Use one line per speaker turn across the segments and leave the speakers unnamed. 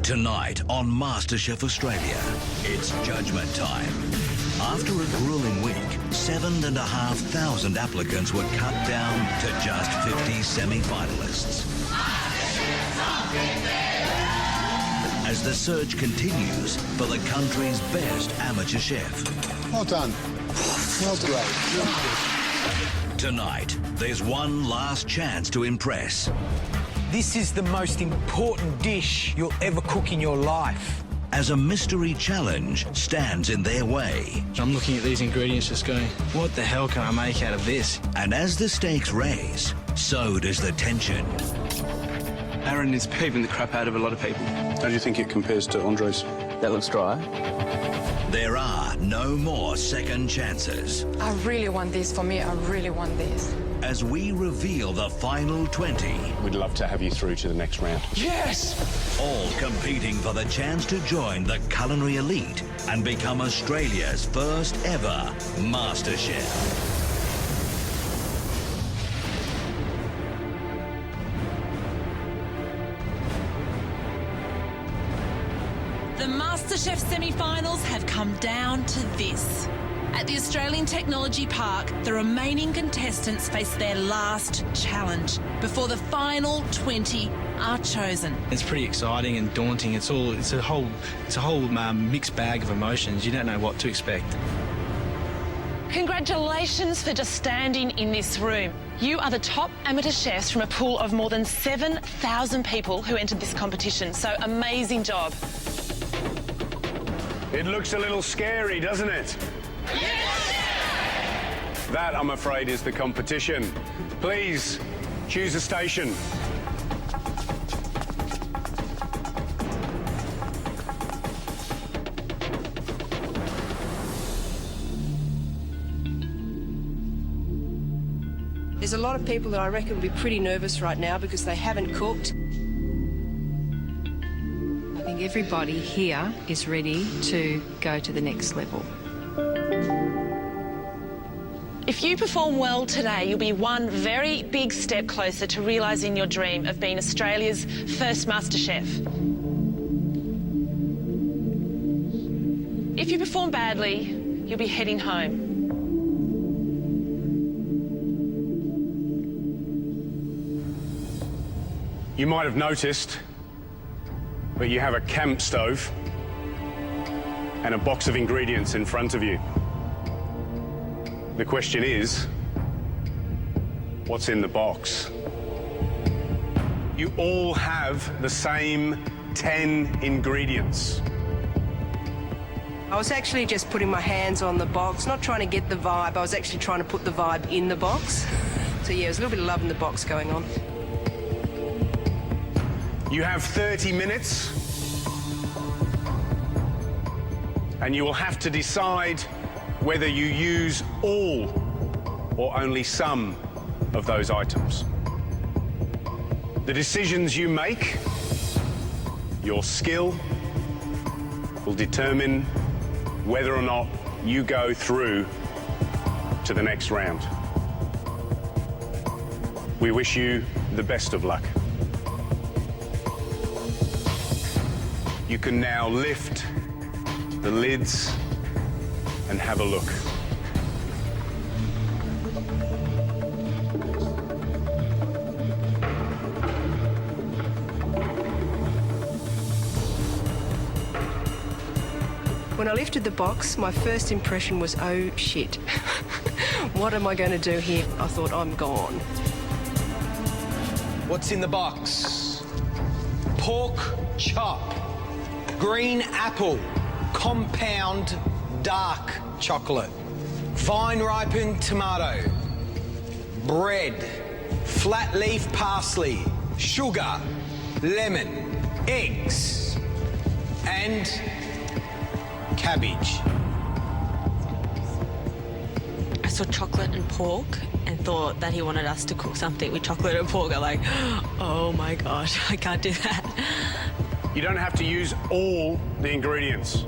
Tonight on MasterChef Australia, it's judgment time. After a grueling week, 7,500 applicants were cut down to just 50 semi-finalists. As the search continues for the country's best amateur chef.
Well done. Well done.
Tonight, there's one last chance to impress.
This is the most important dish you'll ever cook in your life.
As a mystery challenge stands in their way.
I'm looking at these ingredients just going, what the hell can I make out of this?
And as the stakes raise, so does the tension.
Aaron is peeving the crap out of a lot of people.
How do you think it compares to Andre's?
That looks dry.
There are no more second chances.
I really want this. For me, I really want this.
As we reveal the final 20.
We'd love to have you through to the next round.
Yes!
All competing for the chance to join the culinary elite and become Australia's first ever MasterChef.
The MasterChef semi-finals have come down to this. At the Australian Technology Park, the remaining contestants face their last challenge before the final 20 are chosen.
It's pretty exciting and daunting. It's a whole mixed bag of emotions. You don't know what to expect.
Congratulations for just standing in this room. You are the top amateur chefs from a pool of more than 7,000 people who entered this competition, so amazing job.
It looks a little scary, doesn't it? Yes! That, I'm afraid, is the competition. Please, choose a station.
There's a lot of people that I reckon will be pretty nervous right now because they haven't cooked.
I think everybody here is ready to go to the next level.
If you perform well today, you'll be one very big step closer to realising your dream of being Australia's first MasterChef. If you perform badly, you'll be heading home.
You might have noticed, but you have a camp stove and a box of ingredients in front of you. The question is, what's in the box? You all have the same 10 ingredients.
I was actually just putting my hands on the box, not trying to get the vibe. I was actually trying to put the vibe in the box. So yeah, there's a little bit of love in the box going on.
You have 30 minutes, and you will have to decide whether you use all or only some of those items. The decisions you make, your skill, will determine whether or not you go through to the next round. We wish you the best of luck. You can now lift the lids and have a look.
When I lifted the box, my first impression was, oh shit. What am I going to do here? I thought, I'm gone.
What's in the box? Pork chop, green apple, compound dark chocolate, vine-ripened tomato, bread, flat leaf parsley, sugar, lemon, eggs, and cabbage.
I saw chocolate and pork and thought that he wanted us to cook something with chocolate and pork. I'm like, oh my gosh, I can't do that.
You don't have to use all the ingredients.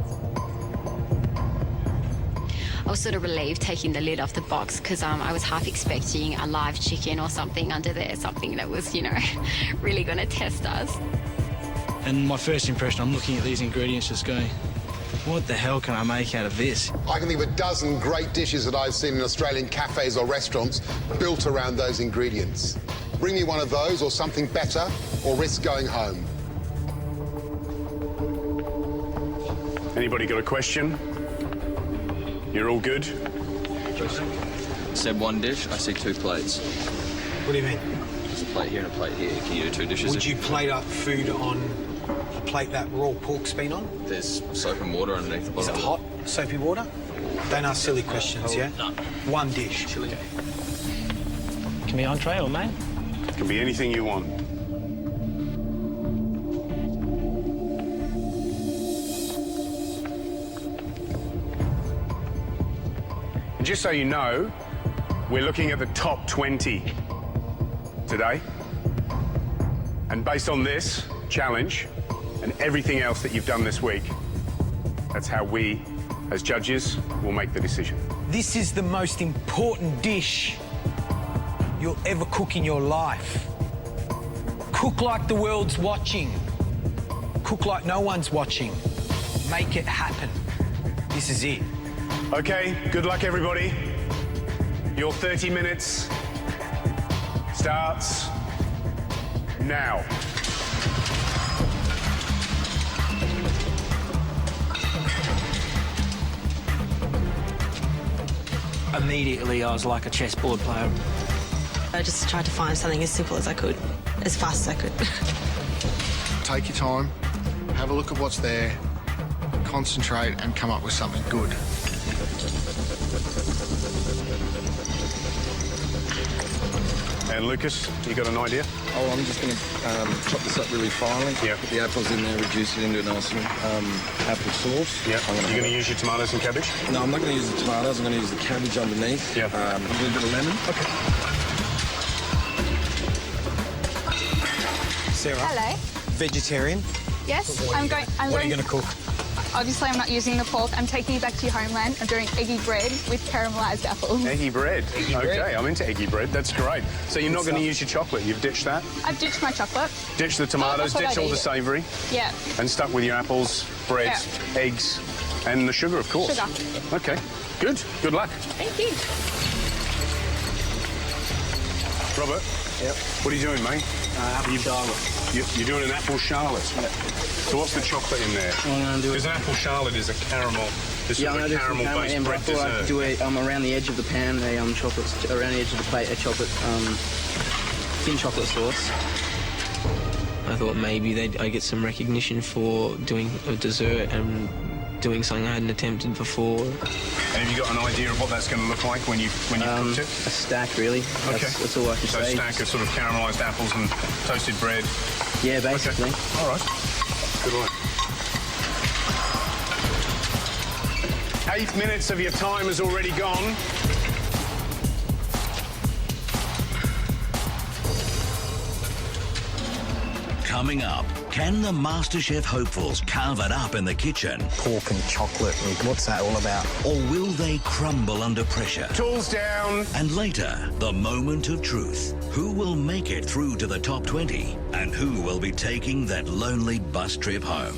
I was sort of relieved taking the lid off the box because I was half expecting a live chicken or something under there, something that was, you know, really going to test us.
And my first impression, I'm looking at these ingredients just going, what the hell can I make out of this?
I can think of a dozen great dishes that I've seen in Australian cafes or restaurants built around those ingredients. Bring me one of those or something better, or risk going home.
Anybody got a question? You're all good?
Said one dish, I see 2 plates.
What do you mean?
There's a plate here and a plate here. Can you do 2 dishes?
Would you plate up food on a plate that raw pork's been on?
There's soap and water underneath the bottom.
Is it hot, soapy water? Don't ask silly questions, yeah?
No.
One dish.
Chili.
Can be entree or main?
Can be anything you want. And just so you know, we're looking at the top 20 today. And based on this challenge and everything else that you've done this week, that's how we, as judges, will make the decision.
This is the most important dish you'll ever cook in your life. Cook like the world's watching. Cook like no one's watching. Make it happen. This is it.
Okay, good luck, everybody. Your 30 minutes starts now.
Immediately, I was like a chessboard player.
I just tried to find something as simple as I could, as fast as I could.
Take your time, have a look at what's there, concentrate and come up with something good.
And Lucas, you got an idea?
Oh, I'm just going to chop this up really finely.
Yeah.
Put the apples in there, reduce it into a nice apple sauce.
Yeah. You're going to use your tomatoes and cabbage?
No, I'm not going to use the tomatoes. I'm going to use the cabbage underneath.
Yeah.
A little bit of lemon.
Okay.
Sarah.
Hello.
Vegetarian.
Yes,
What are you going to cook?
Obviously, I'm not using the pork. I'm taking you back to your homeland. I'm doing eggy bread with caramelised apples.
Eggy bread. Okay, I'm into eggy bread. That's great. So you're not going to use your chocolate. You've ditched that?
I've ditched my chocolate.
Ditch the tomatoes,
that's what
ditch
I'd
all the
eat.
savoury.
Yeah.
And stuck with your apples, bread, eggs, and the sugar, of course.
Sugar.
Okay, good. Good luck.
Thank you.
Robert?
Yep.
What are you doing, mate?
Apple charlotte.
You're doing an apple charlotte?
Yep.
So what's the chocolate in there?
I'm going to do
Because an apple charlotte is a caramel. This is a caramel-based bread
I
dessert.
do it around the edge of the pan, the chocolate, around the edge of the plate, a chocolate, thin chocolate sauce. I thought maybe I'd get some recognition for doing a dessert and doing something I hadn't attempted before.
And have you got an idea of what that's going to look like when you've cooked it?
A stack, really.
Okay.
That's all I can
So
say.
a stack of sort of caramelised apples and toasted bread.
Yeah, basically.
Okay. All right. Good luck. 8 minutes of your time has already gone.
Coming up, can the MasterChef hopefuls carve it up in the kitchen?
Pork and chocolate, and what's that all about?
Or will they crumble under pressure?
Tools down.
And later, the moment of truth. Who will make it through to the top 20? And who will be taking that lonely bus trip home?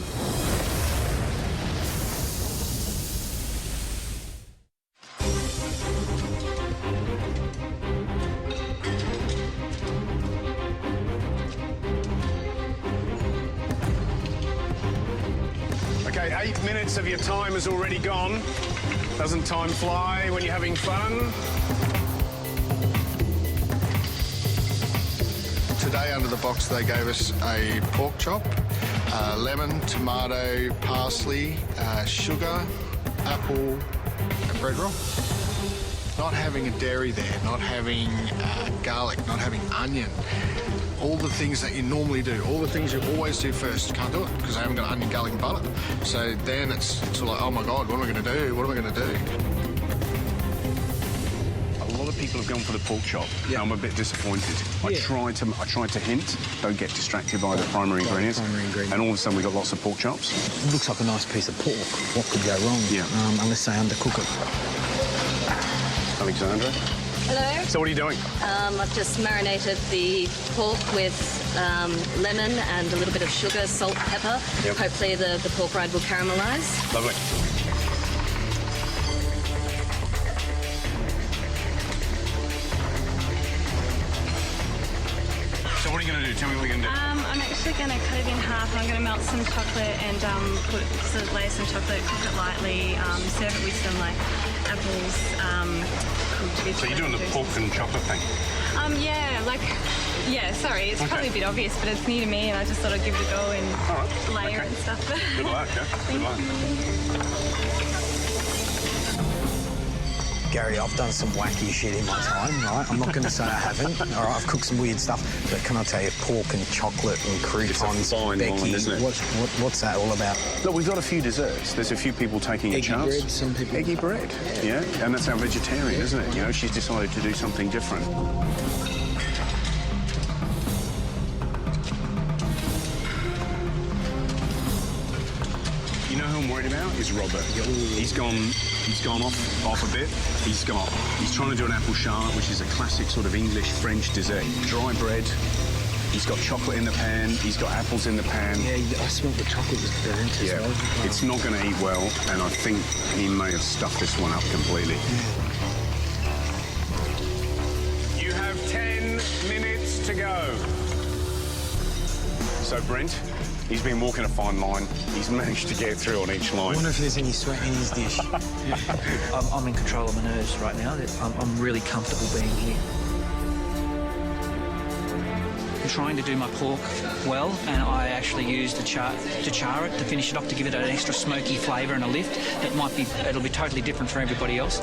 Okay, 8 minutes of your time has already gone. Doesn't time fly when you're having fun?
Today under the box they gave us a pork chop, lemon, tomato, parsley, sugar, apple and bread roll. Not having a dairy there, not having garlic, not having onion. All the things that you normally do, all the things you always do first, can't do it because I haven't got onion, garlic and butter. So then it's sort of like, oh my God, what am I going to do? What am I going to do?
A lot of people have gone for the pork chop. Yeah. I'm a bit disappointed. I tried to hint, don't get distracted by the primary ingredients. And all of a sudden we got lots of pork chops.
It looks like a nice piece of pork. What could go wrong?
Yeah.
Unless they undercook it.
Alexandra?
Hello.
So what are you doing?
I've just marinated the pork with
lemon and a little bit of sugar, salt, pepper.
Yep.
Hopefully the pork rind will caramelise.
Lovely. So what are you going to do? Tell me what you're going to do.
I'm actually going to cut it in half. I'm going to melt some chocolate and layer some chocolate, cook it lightly, serve it with some like apples.
So you're doing the pork and chocolate thing?
Sorry, it's probably a bit obvious, but it's new to me, and I just thought I'd give it a go and layer it and stuff.
Good luck, Good luck.
Gary, I've done some wacky shit in my time, right? I'm not going to say I haven't. All right, I've cooked some weird stuff, but can I tell you, pork and chocolate and croutons,
it's a fine
Becky,
line, isn't it?
What's that all about?
Look, we've got a few desserts. There's a few people taking a chance.
Eggy bread, some people...
Eggy bread, yeah. And that's our vegetarian, isn't it? You know, she's decided to do something different. You know who I'm worried about? Is Robert. He's gone off a bit. He's trying to do an apple charlotte, which is a classic sort of English French dessert. Dry bread. He's got chocolate in the pan. He's got apples in the pan.
Yeah, I smelled the chocolate was burnt as well.
It's not going to eat well, and I think he may have stuffed this one up completely. You have 10 minutes to go. So, Brent, he's been walking a fine line. He's managed to get through on each line.
I wonder if there's any sweat in his dish.
I'm in control of my nerves right now. I'm really comfortable being here. I'm trying to do my pork well, and I actually use to char it to finish it off, to give it an extra smoky flavour and a lift. It'll be totally different for everybody else.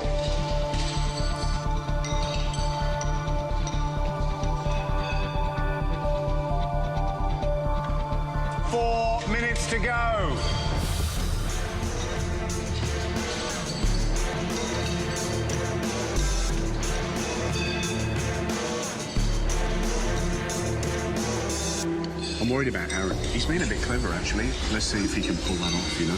To go. I'm worried about Aaron. He's been a bit clever, actually. Let's see if he can pull that off, you know?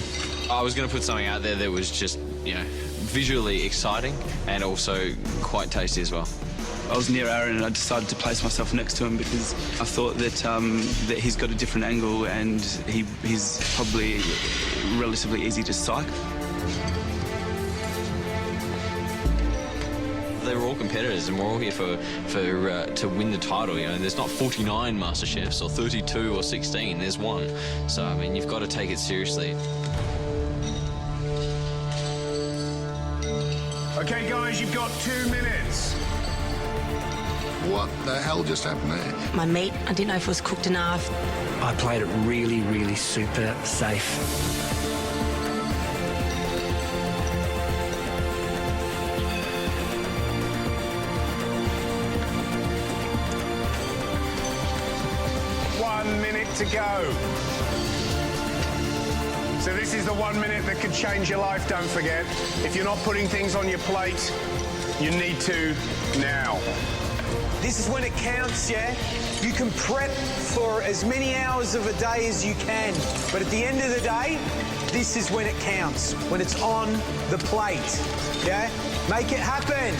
I was going to put something out there that was just, visually exciting and also quite tasty as well.
I was near Aaron and I decided to place myself next to him because I thought that that he's got a different angle and he's probably relatively easy to psych.
They were all competitors and we're all here to win the title. There's not 49 MasterChefs or 32 or 16. There's one. So I mean, you've got to take it seriously.
Okay, guys, you've got 2 minutes.
What the hell just happened there?
My meat, I didn't know if it was cooked enough.
I played it really, really super safe.
One minute to go. So this is the 1 minute that could change your life, don't forget. If you're not putting things on your plate, you need to now.
This is when it counts, yeah? You can prep for as many hours of a day as you can, but at the end of the day, this is when it counts, when it's on the plate, yeah? Make it happen.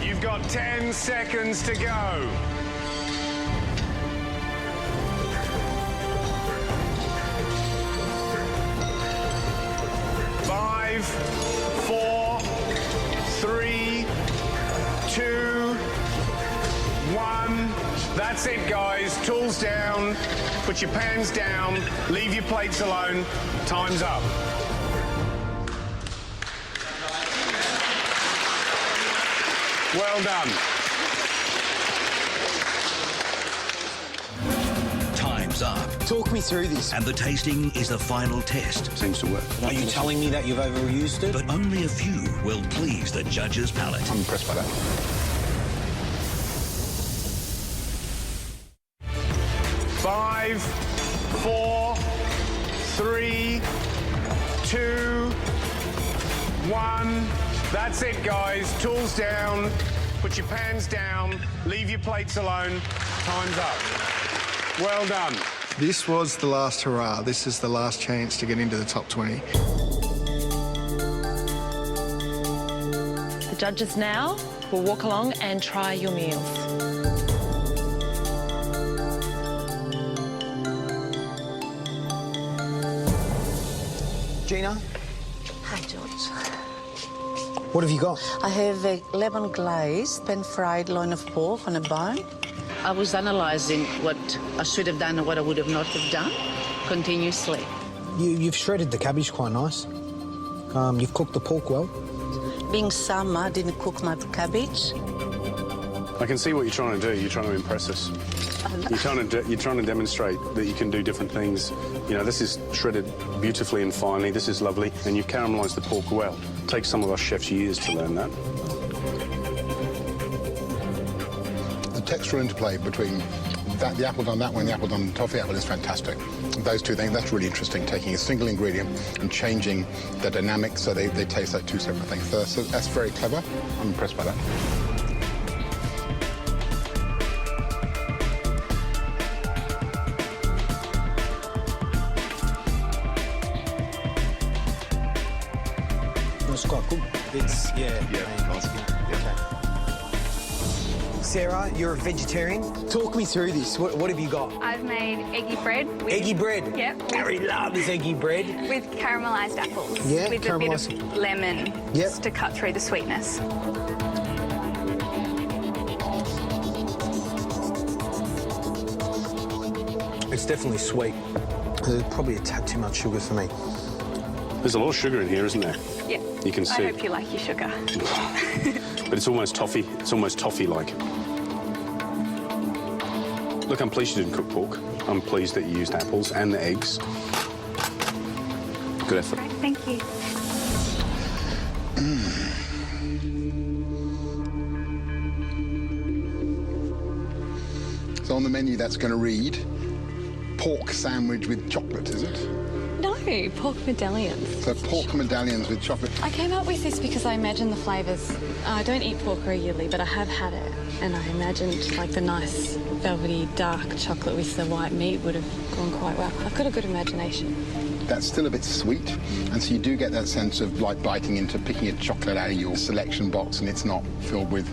You've got 10 seconds to go. 5, 4, 3, 2, 1. That's it, guys. Tools down. Put your pans down. Leave your plates alone. Time's up. Well done.
Time's up.
Talk me through this.
And the tasting is the final test.
Seems to work.
Are you telling me that you've overused it?
But only a few will please the judge's palate.
I'm impressed by that. 5, 4, 3, 2, 1. That's it, guys. Tools down. Put your pans down. Leave your plates alone. Time's up. Well done.
This was the last hurrah. This is the last chance to get into the top 20.
The judges now will walk along and try your meals.
Gina,
Hi, George.
what have you got?
I have a lemon glazed pan-fried loin of pork on a bone. I was analysing what I should have done and what I would have not have done continuously.
You've shredded the cabbage quite nice. You've cooked the pork well.
Being summer, I didn't cook my cabbage.
I can see what you're trying to do. You're trying to impress us. You're trying to demonstrate that you can do different things. You know, this is shredded beautifully and finely. This is lovely, and you've caramelised the pork well. It takes some of us chefs years to learn that.
The textural interplay between the apple done that way and the apple done toffee apple is fantastic. Those two things, that's really interesting, taking a single ingredient and changing the dynamic so they taste like two separate things. So that's very clever. I'm impressed by that.
It's quite good. It's, okay. Sarah, you're a vegetarian. Talk me through this. What have you got?
I've made eggy bread. With,
Eggy bread?
Yep.
Gary loves eggy bread.
With caramelised apples.
Yeah,
with
caramelised.
a bit of lemon.
Yep.
Just to cut through the sweetness.
It's definitely sweet. There's probably a tad too much sugar for me.
There's a lot of sugar in here, isn't there?
Yeah.
You can see.
I hope you like your sugar.
But it's almost toffee. It's almost toffee-like. Look, I'm pleased you didn't cook pork. I'm pleased that you used apples and the eggs. Good effort.
Right, thank you.
So on the menu, that's going to read pork sandwich with chocolate, is it?
No, pork medallions.
So pork medallions with chocolate.
I came up with this because I imagine the flavours. I don't eat pork regularly, but I have had it, and I imagined like the nice velvety dark chocolate with the white meat would have gone quite well. I've got a good imagination.
That's still a bit sweet, and so you do get that sense of like biting into picking a chocolate out of your selection box, and it's not filled with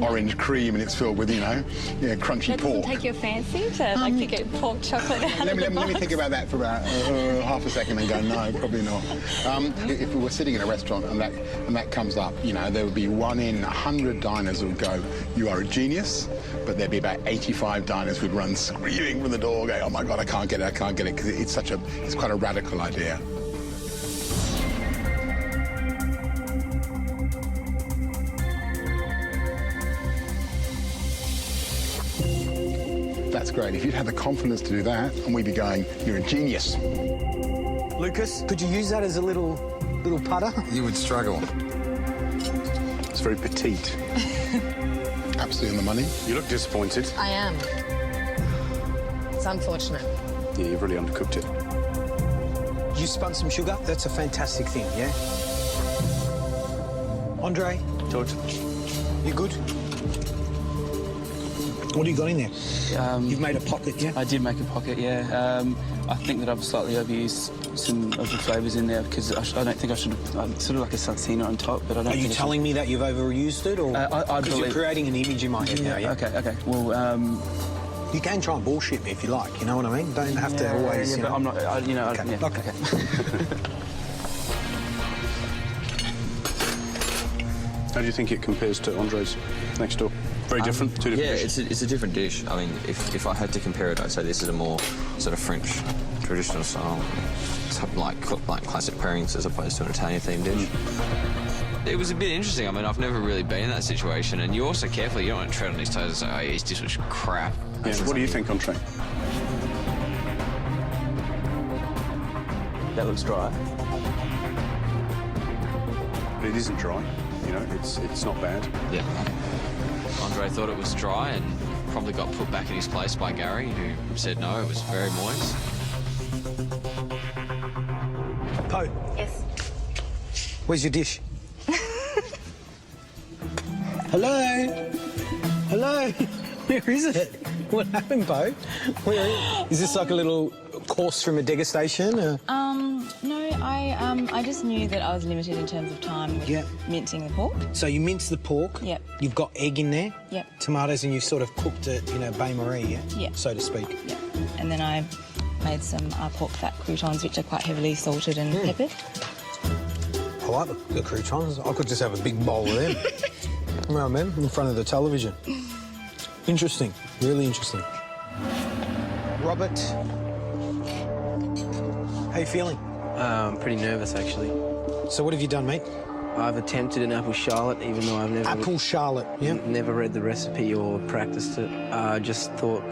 orange cream, and it's filled with, crunchy
That
pork.
doesn't take your fancy to like to get pork chocolate out of the box.
Let me think about that for about half a second and go, no, probably not. If we were sitting in a restaurant and that comes up, there would be 1 in 100 diners who would go, you are a genius, but there'd be about 85 diners who'd run screaming from the door, going, oh my God, I can't get it, because it's quite a radical idea. That's great. If you'd had the confidence to do that, and we'd be going, you're a genius.
Lucas, could you use that as a little putter?
You would struggle.
It's very petite.
Absolutely on the money.
You look disappointed.
I am. It's unfortunate.
Yeah, you've really undercooked it.
You spun some sugar? That's a fantastic thing, yeah? Andre?
George?
You good? What do you got in there? You've made a pocket, yeah?
I did make a pocket, yeah. I think that I've slightly overused some of the flavours in there because I don't think I should have... sort of like a salsina on top, but I don't
Are you telling me that you've overused it, or...? Because you're creating an image in my head now, yeah?
Okay. Well,
you can try and bullshit me if you like, you know what I mean? Don't have to always...
Yeah, but I'm not...
Okay.
Okay.
How do you think it compares to Andre's next door? Very different, two different dishes?
Yeah, it's a different dish. I mean, if I had to compare it, I'd say this is a more sort of French traditional style, like classic pairings as opposed to an Italian-themed dish. It was a bit interesting. I mean, I've never really been in that situation, and you're also careful. You don't want to tread on his toes and say, oh, yeah, his dish was crap.
Yeah, what do you think, Andre?
That looks dry.
But it isn't dry. It's not bad.
Yeah. Andre thought it was dry and probably got put back in his place by Gary, who said no, it was very moist.
Po.
Yes.
Where's your dish? Hello? Hello? Where is it? What happened, Bo? Is this like a little course from a degustation? Or?
No, I just knew that I was limited in terms of time with mincing the pork.
So you mince the pork.
Yep.
You've got egg in there.
Yep.
Tomatoes, and you've sort of cooked it in a bain-marie, yeah?
Yep.
So to speak.
Yep. And then I made some pork fat croutons, which are quite heavily salted and peppered.
I like the croutons. I could just have a big bowl of them. You know what I mean? In front of the television. Interesting. Really interesting. Robert, how you feeling?
I'm pretty nervous, actually.
So what have you done, mate?
I've attempted an apple charlotte, even though I've never...
Apple charlotte, yeah?
Never read the recipe or practiced it. I just thought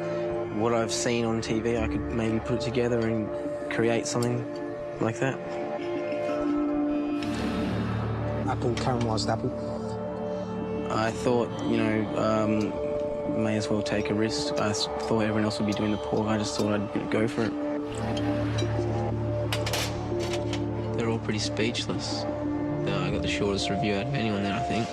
what I've seen on TV, I could maybe put together and create something like that.
Apple, caramelised apple.
I thought, you know, may as well take a risk. I thought everyone else would be doing the pork. I just thought I'd go for it. They're all pretty speechless. I got the shortest review out of anyone there, I think.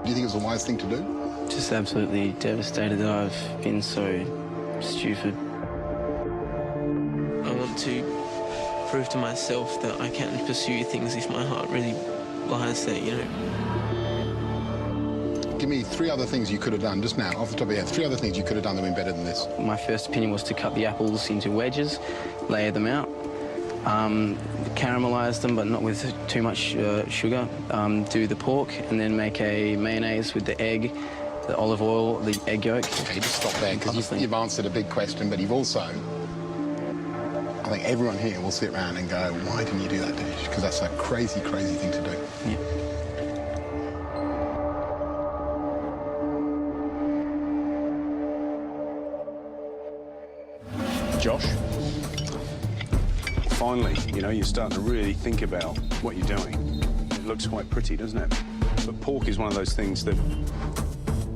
Do you think it was a wise thing to do?
Just absolutely devastated that I've been so stupid. I want to prove to myself that I can pursue things if my heart really lies there, you know.
Give me 3 other things you could have done just now, off the top of your head. 3 other things you could have done that would been better than this.
My first opinion was to cut the apples into wedges, layer them out, caramelise them, but not with too much sugar, do the pork, and then make a mayonnaise with the egg, the olive oil, the egg yolk.
Okay, just stop there, because you've answered a big question, but you've also... I think everyone here will sit around and go, why didn't you do that dish? Because that's a crazy, crazy thing to do.
Yeah.
Josh, finally, you know, you're starting to really think about what you're doing. It looks quite pretty, doesn't it? But pork is one of those things that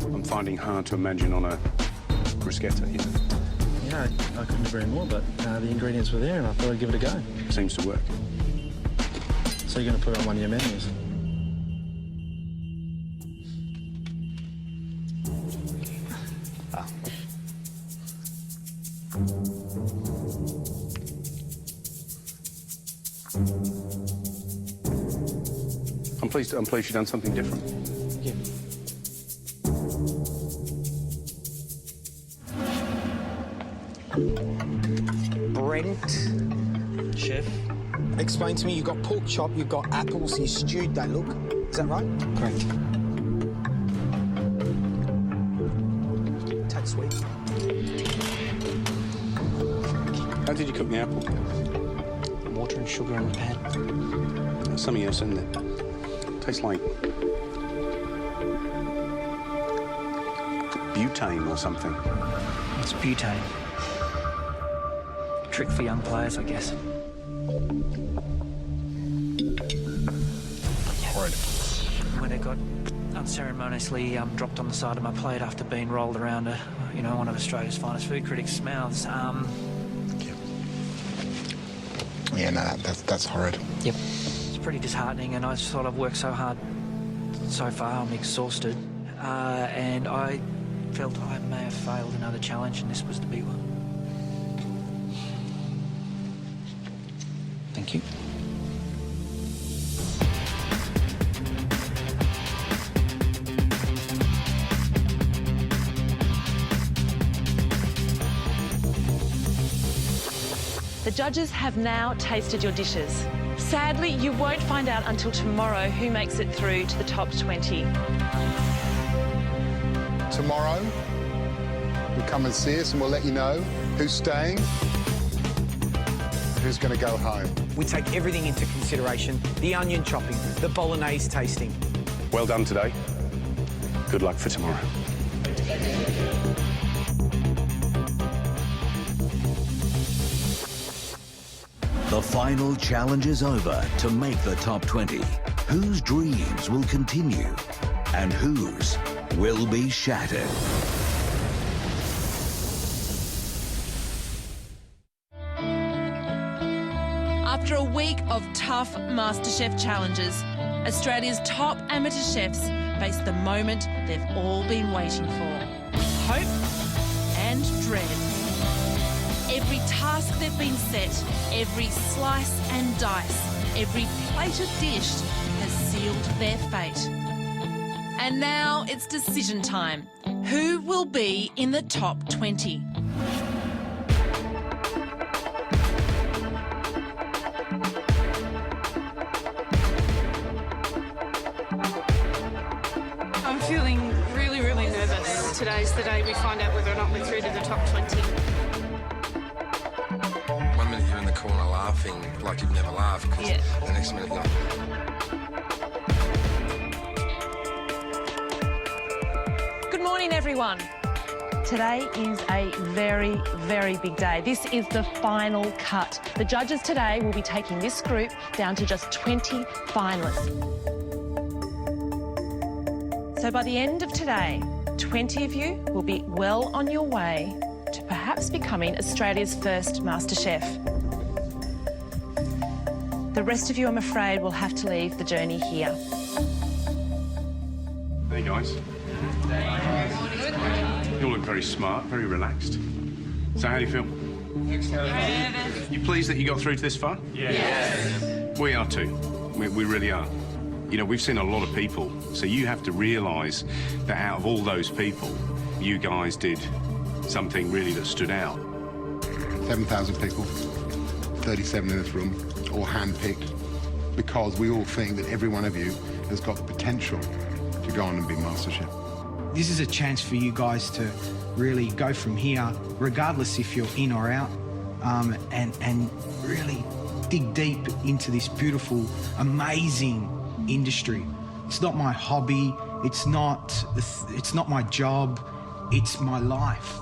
I'm finding hard to imagine on a bruschetta, you know?
Yeah, I couldn't agree more, but the ingredients were there and I thought I'd give it a go.
Seems to work.
So you're going to put it on one of your menus?
I'm pleased you've done something different.
Yeah.
Brent.
Chef.
Explain to me, you've got pork chop, you've got apples, you stewed they look. Is that right?
Correct.
Tastes sweet.
How did you cook the apple?
Water and sugar in the pan.
There's something else in there. Tastes like butane or something.
It's butane. Trick for young players, I guess.
Horrid.
When it got unceremoniously dropped on the side of my plate after being rolled around, one of Australia's finest food critics' mouths.
Yeah, no, that's horrid.
Yep. It's pretty disheartening, and I just thought I've worked so hard so far. I'm exhausted, and I felt I may have failed another challenge, and this was the big one. Thank you.
The judges have now tasted your dishes. Sadly, you won't find out until tomorrow who makes it through to the top 20.
Tomorrow, you'll come and see us and we'll let you know who's staying, who's going to go home.
We take everything into consideration, the onion chopping, the bolognese tasting.
Well done today. Good luck for tomorrow.
The final challenge is over to make the top 20. Whose dreams will continue and whose will be shattered?
After a week of tough MasterChef challenges, Australia's top amateur chefs face the moment they've all been waiting for. Hope
and dread. Every task they've been set, every slice and dice, every plated dish has sealed their fate. And now it's decision time. Who will be in the top 20?
I'm feeling really, really nervous. Today's the day we find out whether or not we're through to the top 20.
1 minute you're in the corner laughing like you've never laughed, because the next minute you're...
Good morning, everyone. Today is a very, very big day. This is the final cut. The judges today will be taking this group down to just 20 finalists. So by the end of today, 20 of you will be well on your way to perhaps becoming Australia's first MasterChef. The rest of you, I'm afraid, will have to leave the journey here.
Hey, guys. You all look very smart, very relaxed. So how do you feel? You pleased that you got through to this far? Yes. We are too. We really are. You know, we've seen a lot of people, so you have to realise that out of all those people, you guys did something really that stood out.
7,000 people, 37 in this room, all hand-picked, because we all think that every one of you has got the potential to go on and be MasterChef.
This is a chance for you guys to really go from here, regardless if you're in or out, and really dig deep into this beautiful, amazing industry. It's not my hobby, it's not my job, it's my life.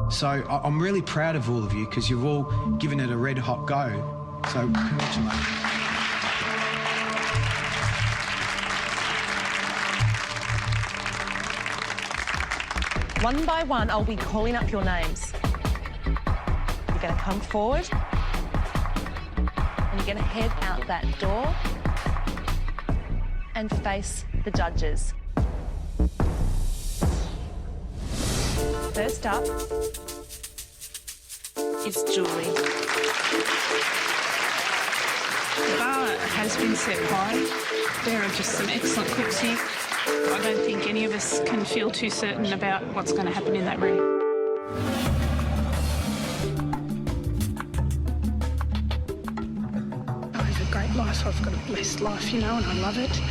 So I'm really proud of all of you because you've all given it a red hot go. So congratulations.
One by one, I'll be calling up your names. You're going to come forward and you're going to head out that door and face the judges. First up is Julie.
The bar has been set high. There are just some excellent cooks here. I don't think any of us can feel too certain about what's going to happen in that room. I have a great life. I've got a blessed life, you know, and I love it.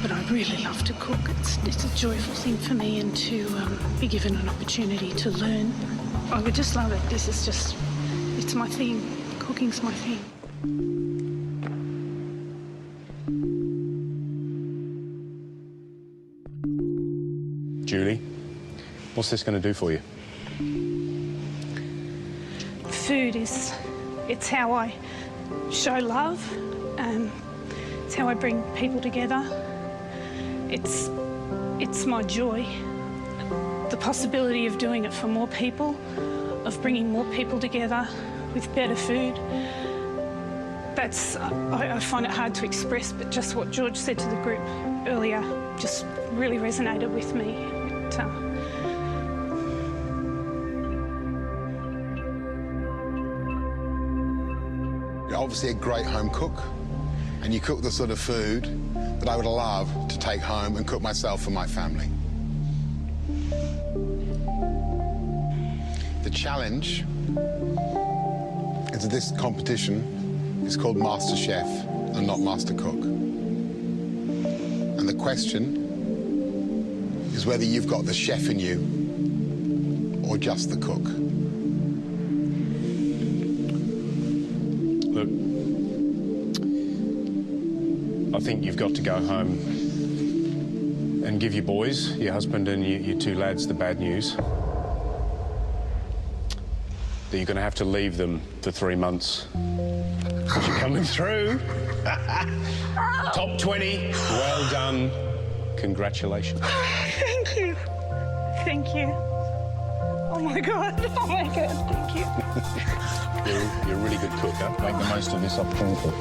But I really love to cook. It's a joyful thing for me, and to be given an opportunity to learn. I would just love it. This is just, it's my thing. Cooking's my thing.
Julie, what's this going to do for you?
Food it's how I show love. It's how I bring people together. It's my joy. The possibility of doing it for more people, of bringing more people together with better food. I find it hard to express, but just what George said to the group earlier just really resonated with me.
You're obviously a great home cook, and you cook the sort of food that I would love to take home and cook myself for my family. The challenge is that this competition is called MasterChef and not Master Cook. And the question is whether you've got the chef in you or just the cook.
Look, I think you've got to go home and give your boys, your husband and your two lads, the bad news. That you're going to have to leave them for 3 months. Because you're coming through. Top 20, well done. Congratulations.
Thank you. Thank you. Oh my God, thank you.
You're a really good cook, huh? Make the most of this opportunity.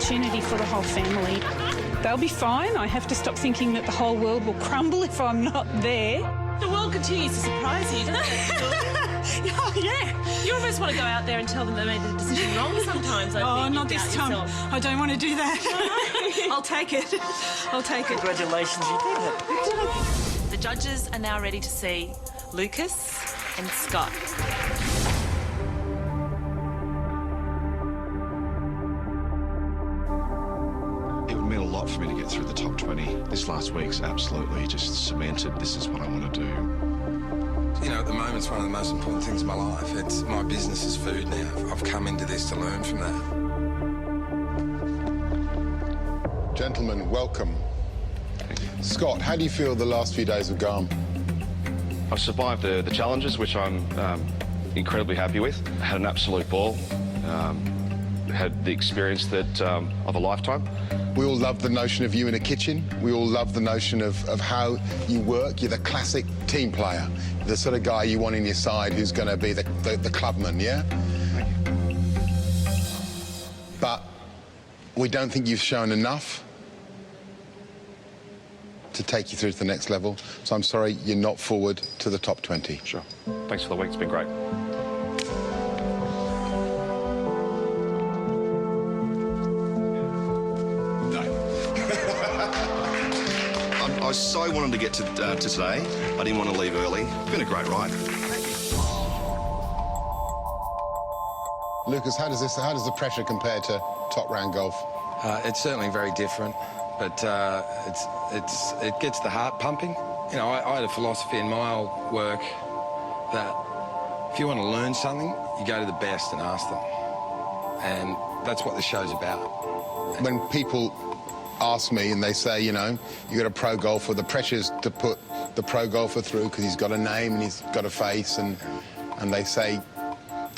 opportunity for the whole family. They'll be fine. I have to stop thinking that the whole world will crumble if I'm not there.
The world continues to surprise you, doesn't it?
Oh, yeah.
You almost want to go out there and tell them they made the decision wrong sometimes. I think.
Not this time. I don't want to do that. I'll take it. I'll take it.
Congratulations, you did it. The judges are now ready to see Lucas and Scott.
It would mean a lot for me to get through the top 20. This last week's absolutely just cemented this is what I want to do.
You know, at the moment, it's one of the most important things in my life. It's my business is food now. I've come into this to learn from that.
Gentlemen, welcome. Scott, how do you feel the last few days have gone?
I've survived the challenges, which I'm incredibly happy with. I had an absolute ball. Had the experience that of a lifetime.
We all love the notion of you in a kitchen. We all love the notion of how you work. You're the classic team player, the sort of guy you want in your side who's going to be the clubman, yeah? But we don't think you've shown enough to take you through to the next level. So I'm sorry you're not forward to the top 20.
Sure. Thanks for the week. It's been great. I so wanted to get to today. I didn't want to leave early. It's been a great ride.
Lucas, how does the pressure compare to top round golf?
It's certainly very different, but it gets the heart pumping. You know, I had a philosophy in my old work that if you want to learn something, you go to the best and ask them. And that's what the show's about.
When people ask me and they say, you know, you got a pro golfer, the pressure's to put the pro golfer through because he's got a name and he's got a face, and they say,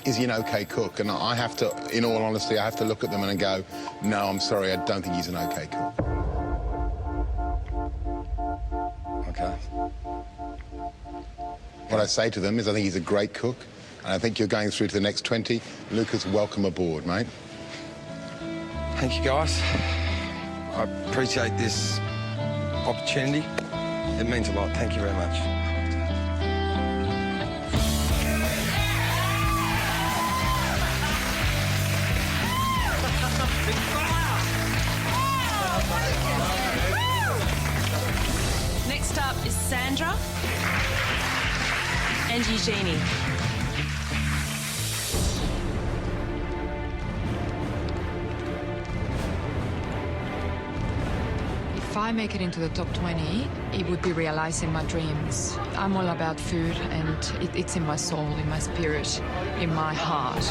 is he an okay cook? And I have to, in all honesty, I have to look at them and go, no, I'm sorry, I don't think he's an okay cook.
Okay.
What I say to them is I think he's a great cook, and I think you're going through to the next 20. Lucas, welcome aboard, mate.
Thank you, guys. I appreciate this opportunity. It means a lot. Thank you very much.
Next up is Sandra and Eugenie.
If I make it into the top 20, it would be realizing my dreams. I'm all about food, and it's in my soul, in my spirit, in my heart.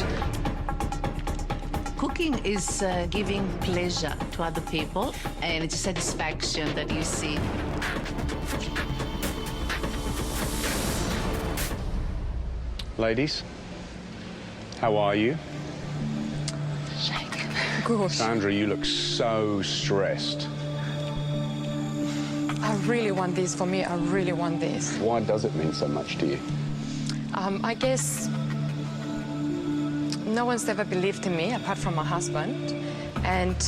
Cooking is giving pleasure to other people, and it's a satisfaction that you see.
Ladies, how are you?
Shake. Good.
Sandra, you look so stressed.
I really want this for me. I really want this.
Why does it mean so much to you?
I guess no one's ever believed in me apart from my husband. And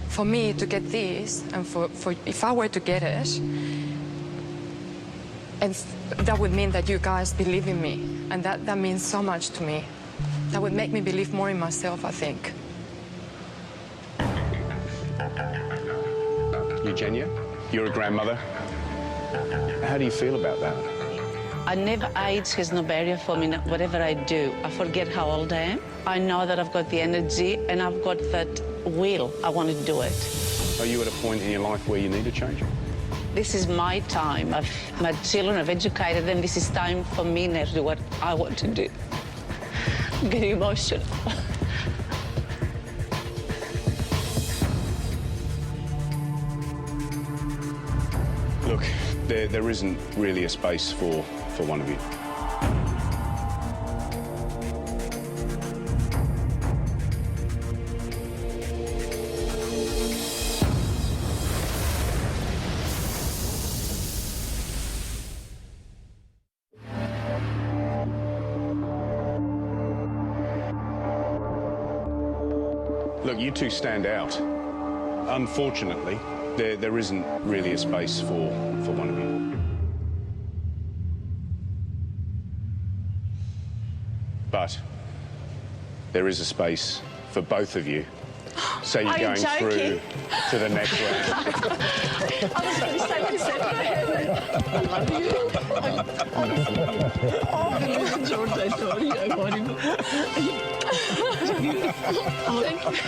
for me to get this, and for if I were to get it, and that would mean that you guys believe in me. And that means so much to me. That would make me believe more in myself, I think.
Eugenia, you're a grandmother. How do you feel about that?
I never age has no barrier for me. Whatever I do, I forget how old I am. I know that I've got the energy and I've got that will. I want to do it.
Are you at a point in your life where you need to change?
This is my time. My children have educated them. This is time for me now to do what I want to do. I'm getting emotional.
Look, there isn't really a space for one of you. Look, you two stand out. unfortunately, there isn't really a space for one of you. But there is a space for both of you. So you're going through to the next round.
I was going to say what you said, but I haven't. I love you. George, I told you I want him. Thank you.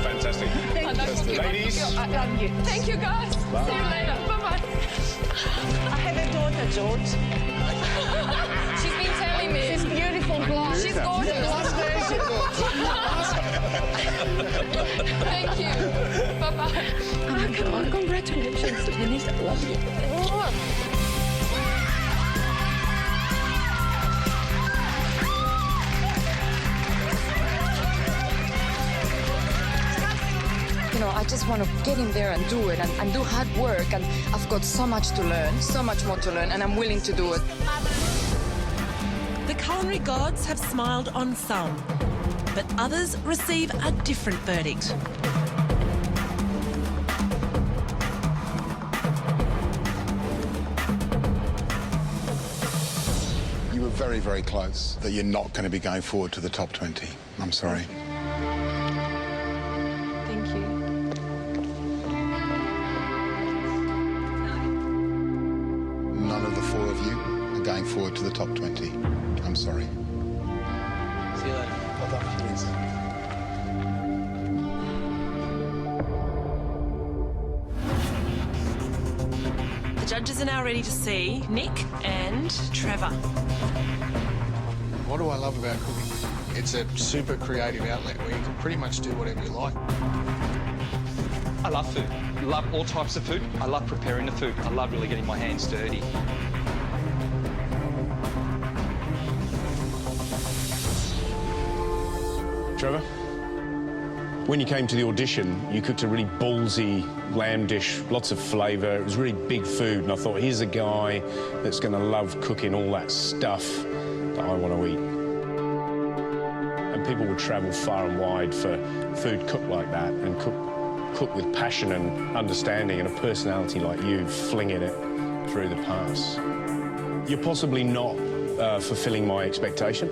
Fantastic. Ladies.
I love you.
Thank you, guys.
Bye.
See you later. Bye-bye.
I have a daughter, George.
She's been telling me.
She's beautiful, blonde.
She's gorgeous.
Blonde version.
Thank you. Bye-bye.
Oh, come on. Congratulations, Denise. I love you.
You know, I just want to get in there and do it and do hard work. And I've got so much to learn, so much more to learn, and I'm willing to do it.
The culinary gods have smiled on some, but others receive a different verdict.
You were very, very close that you're not going to be going forward to the top 20. I'm sorry.
Thank you.
None of the four of you are going forward to the top 20. I'm sorry.
See you later.
Please.
The judges are now ready to see Nick and Trevor.
What do I love about cooking? It's a super creative outlet where you can pretty much do whatever you like.
I love food. I love all types of food. I love preparing the food. I love really getting my hands dirty.
Trevor, when you came to the audition, you cooked a really ballsy lamb dish, lots of flavour. It was really big food, and I thought, here's a guy that's going to love cooking all that stuff that I want to eat. And people would travel far and wide for food cooked like that and cook with passion and understanding and a personality like you, flinging it through the pass. You're possibly not fulfilling my expectation.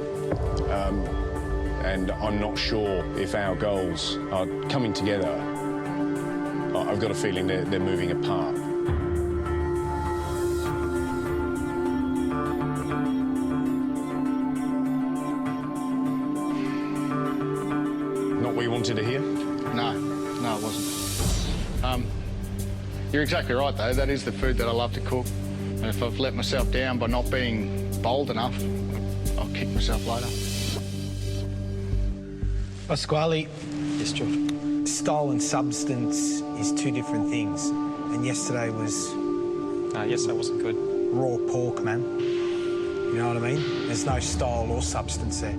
And I'm not sure if our goals are coming together. I've got a feeling they're moving apart. Not what you wanted to hear?
No, it wasn't. You're exactly right, though. That is the food that I love to cook. And if I've let myself down by not being bold enough, I'll kick myself later.
Pasquale. Yes, George. Style and substance is two different things. And yesterday was...
Yesterday wasn't good.
Raw pork, man. You know what I mean? There's no style or substance there.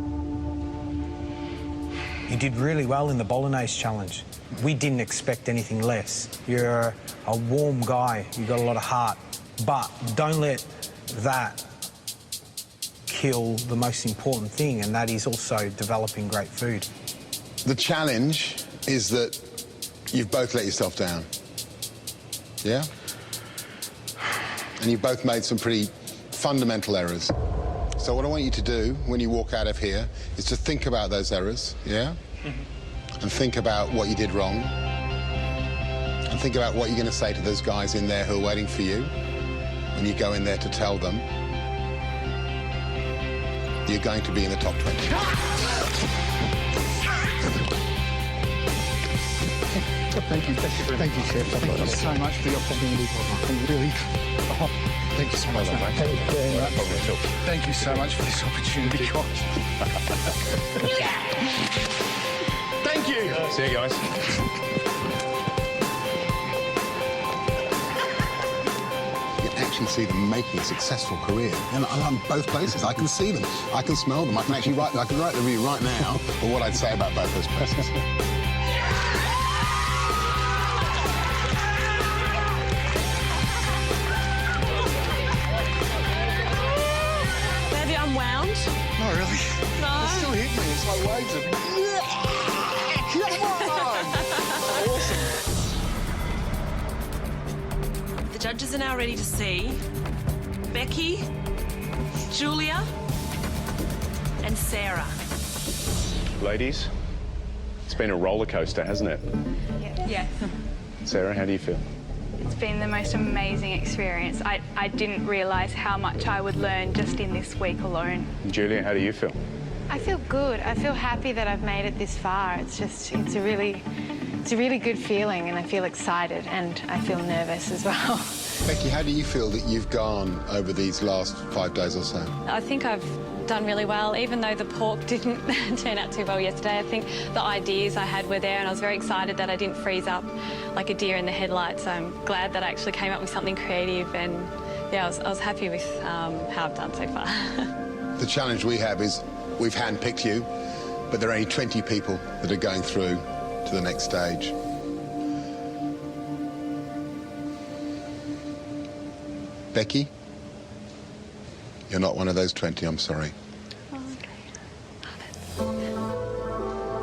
You did really well in the Bolognese challenge. We didn't expect anything less. You're a warm guy. You've got a lot of heart. But don't let that kill the most important thing, and that is also developing great food.
The challenge is that you've both let yourself down. Yeah? And you've both made some pretty fundamental errors. So what I want you to do when you walk out of here is to think about those errors, yeah? Mm-hmm. And think about what you did wrong. And think about what you're going to say to those guys in there who are waiting for you when you go in there to tell them you're going to be in the top 20.
Thank you, Chef. Thank you so much for the opportunity. Really. Thank you so much, mate. Thank you so much for this opportunity, guys.
Thank you. See you guys.
You can actually see them making a successful career. And I'm both places. I can see them. I can smell them. I can actually write the review right now for what I'd say about both those places.
Have you unwound?
Not really.
No.
It's still hitting me. It's like waves of
The judges are now ready to see Becky, Julia, and Sarah.
Ladies, it's been a roller coaster, hasn't it?
Yes.
Sarah, how do you feel?
It's been the most amazing experience. I didn't realise how much I would learn just in this week alone.
Julia, how do you feel?
I feel good. I feel happy that I've made it this far. It's a really good feeling, and I feel excited, and I feel nervous as well.
Becky, how do you feel that you've gone over these last 5 days or so?
I think I've done really well, even though the pork didn't turn out too well yesterday. I think the ideas I had were there, and I was very excited that I didn't freeze up like a deer in the headlights. I'm glad that I actually came up with something creative, and yeah, I was happy with how I've done so far.
The challenge we have is we've handpicked you, but there are only 20 people that are going through to the next stage. Becky, you're not one of those 20, I'm sorry.
Oh, okay.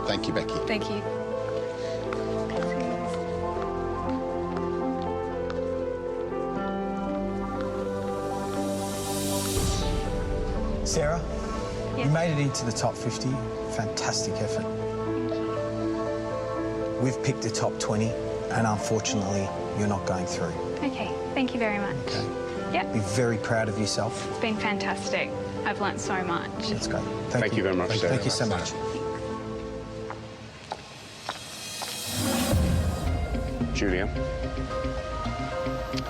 Thank you, Becky.
Thank you.
Sarah, you made it into the top 50. Fantastic effort. We've picked the top 20, and unfortunately, you're not going through.
Okay, thank you very much.
Okay.
Yep,
Be very proud of yourself.
it's been fantastic. I've learnt so much.
That's great.
Thank you very much, Sarah.
Thank you so much.
Julia,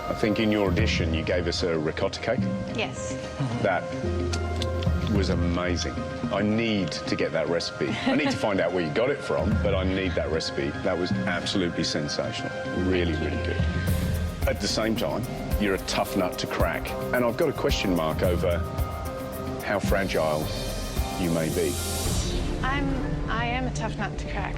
I think in your audition you gave us a ricotta cake.
Yes.
That was amazing. I need to get that recipe. I need to find out where you got it from, but I need that recipe. That was absolutely sensational. Really, really good. At the same time, you're a tough nut to crack. And I've got a question mark over how fragile you may be.
I am a tough nut to crack.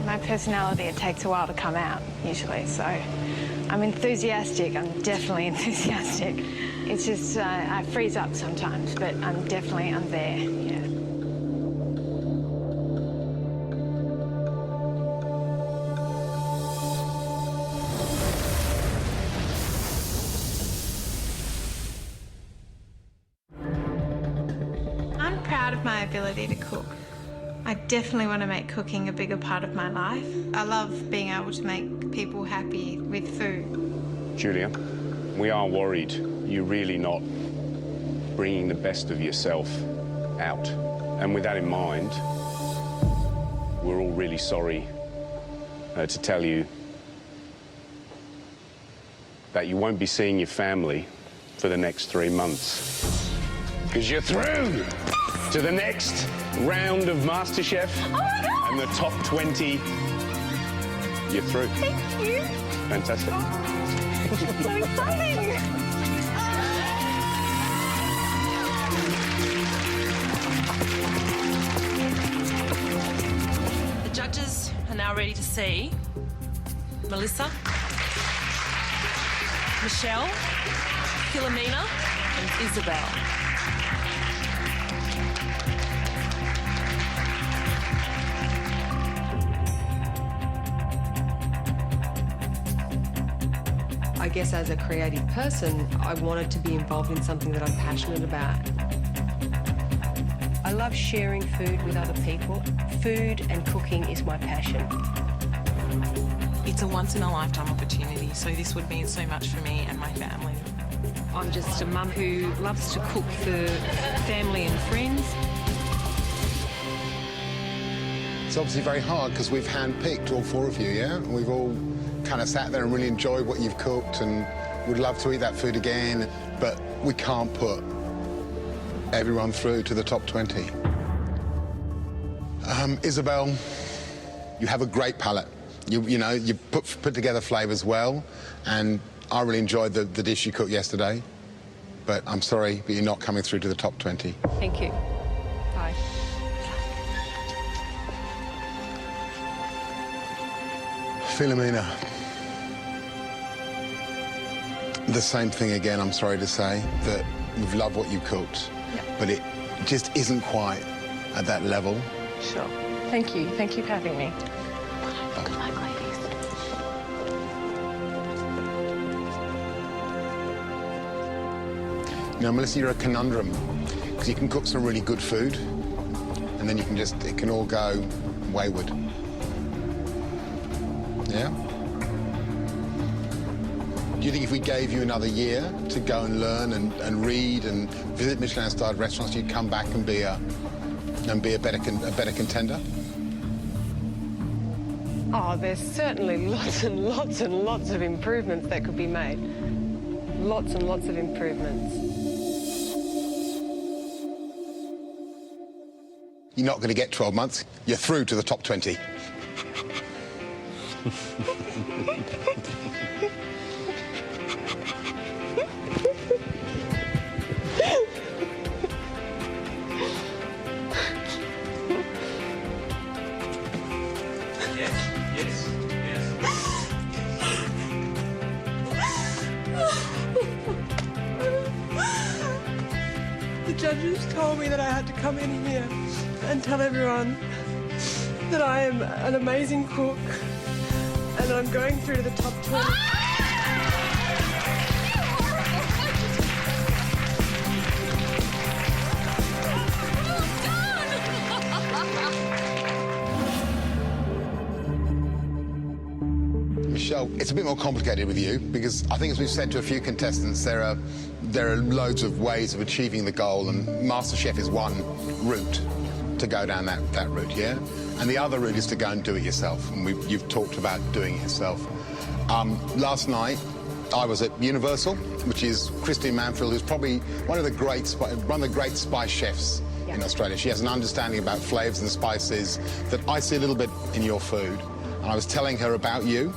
My personality, it takes a while to come out, usually, so I'm enthusiastic. I'm definitely enthusiastic. It's just I freeze up sometimes, but I'm there, yeah.
I'm proud of my ability to cook. I definitely want to make cooking a bigger part of my life. I love being able to make people happy with food.
Julia, we are worried you're really not bringing the best of yourself out. And with that in mind, we're all really sorry to tell you that you won't be seeing your family for the next 3 months. Because you're through to the next round of MasterChef.
Oh my God!
And the top 20, you're through.
Thank you.
Fantastic.
So exciting.
The judges are now ready to see Melissa, Michelle, Philomena, and Isabel.
I guess as a creative person, I wanted to be involved in something that I'm passionate about.
I love sharing food with other people. Food and cooking is my passion.
It's a once-in-a-lifetime opportunity, so this would mean so much for me and my family.
I'm just a mum who loves to cook for family and friends.
It's obviously very hard because we've handpicked all 4 of you, yeah? And we've all kind of sat there and really enjoyed what you've cooked and would love to eat that food again, but we can't put everyone through to the top 20. Isabel, you have a great palate. You know, you put together flavours well, and I really enjoyed the dish you cooked yesterday, but I'm sorry, but you're not coming through to the top 20.
Thank you. Bye.
Philomena. The same thing again, I'm sorry to say, that we've loved what you cooked, but it just isn't quite at that level.
Sure. Thank you. Thank you for having me.
You know, Melissa, you're a conundrum, because you can cook some really good food, and then you can just, it can all go wayward. Yeah? Do you think if we gave you another year to go and learn and read and visit Michelin-starred restaurants, you'd come back and be a better contender?
Oh, there's certainly lots and lots and lots of improvements that could be made. Lots and lots of improvements.
You're not going to get 12 months. You're through to the top 20.
The judges told me that I had to come in here and tell everyone that I am an amazing cook and I'm going through to the top 20.
Michelle, it's a bit more complicated with you because I think, as we've said to a few contestants, there are loads of ways of achieving the goal, and MasterChef is one route to go down that route, yeah? And the other route is to go and do it yourself, and you've talked about doing it yourself. Last night, I was at Universal, which is Christine Manfield, who's probably one of the great spice chefs in Australia. She has an understanding about flavours and spices that I see a little bit in your food. And I was telling her about you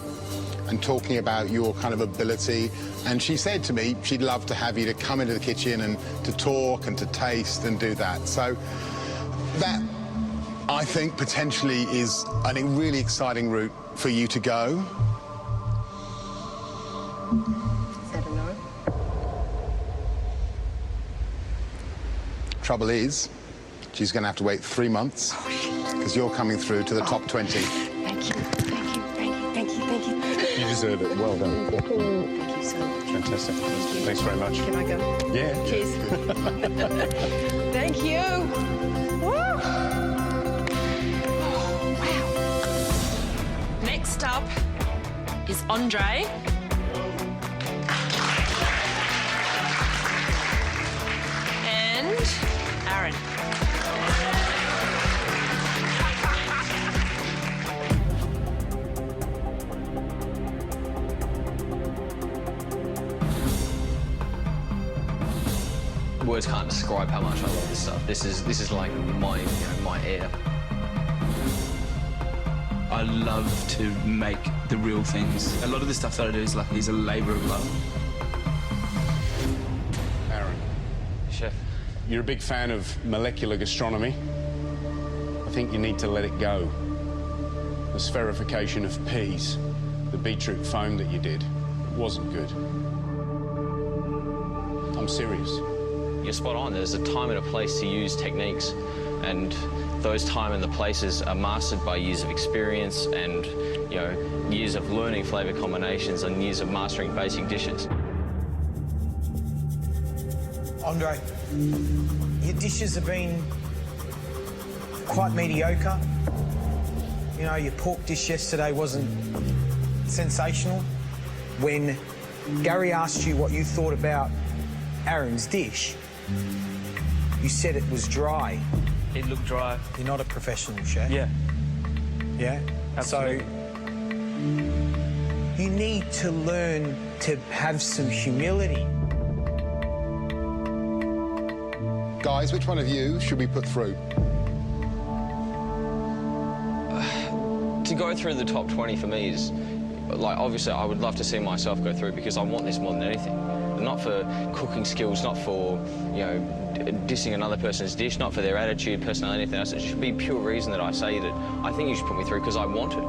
and talking about your kind of ability, and she said to me she'd love to have you to come into the kitchen and to talk and to taste and do that. So that, I think, potentially is a really exciting route for you to go.
Is that a no?
Trouble is, she's going to have to wait 3 months because you're coming through to the top 20.
Thank you, thank you, thank you, thank you, thank you.
You deserve it. Well done.
Thank you so much.
Fantastic. Thanks very much.
Can I go?
Yeah.
Cheers. Thank you. Woo!
Next up is Andre. And Aaron.
Words can't describe how much I love this stuff. This is like my my air.
I love to make the real things. A lot of the stuff that I do is a labour of love.
Aaron.
Chef.
You're a big fan of molecular gastronomy. I think you need to let it go. The spherification of peas, the beetroot foam that you did, wasn't good. I'm serious.
You're spot on. There's a time and a place to use techniques, and those time and the places are mastered by years of experience and, years of learning flavour combinations and years of mastering basic dishes.
Andre, your dishes have been quite mediocre. You know, your pork dish yesterday wasn't sensational. When Gary asked you what you thought about Aaron's dish, you said it was dry.
It looked dry.
You're not a professional chef.
Yeah.
Yeah?
Absolutely.
So you need to learn to have some humility.
Guys, which one of you should we put through?
To go through the top 20 for me is, obviously I would love to see myself go through because I want this more than anything. Not for cooking skills, not for, dissing another person's dish, not for their attitude, personality, anything else. It should be pure reason that I say that I think you should put me through because I want it.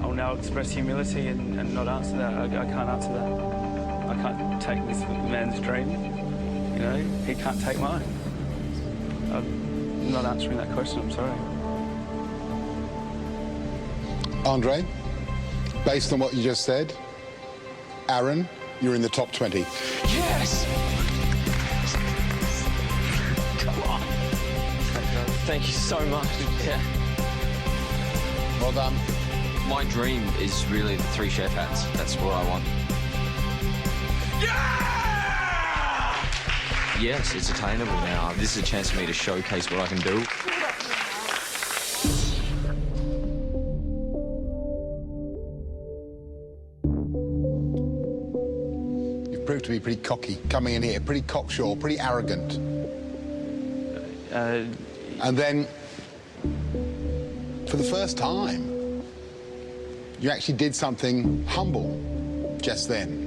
I'll now express humility and not answer that. I can't answer that. I can't take this man's dream. He can't take mine. I'm not answering that question, I'm sorry.
Andre, based on what you just said, Aaron you're in the top 20.
Yes! Come on. Thank you so much. Yeah.
Well done.
My dream is really the 3 chef hats. That's what I want. Yes, it's attainable now. This is a chance for me to showcase what I can do.
You've proved to be pretty cocky coming in here, pretty cocksure, pretty arrogant. And then, for the first time, you actually did something humble just then.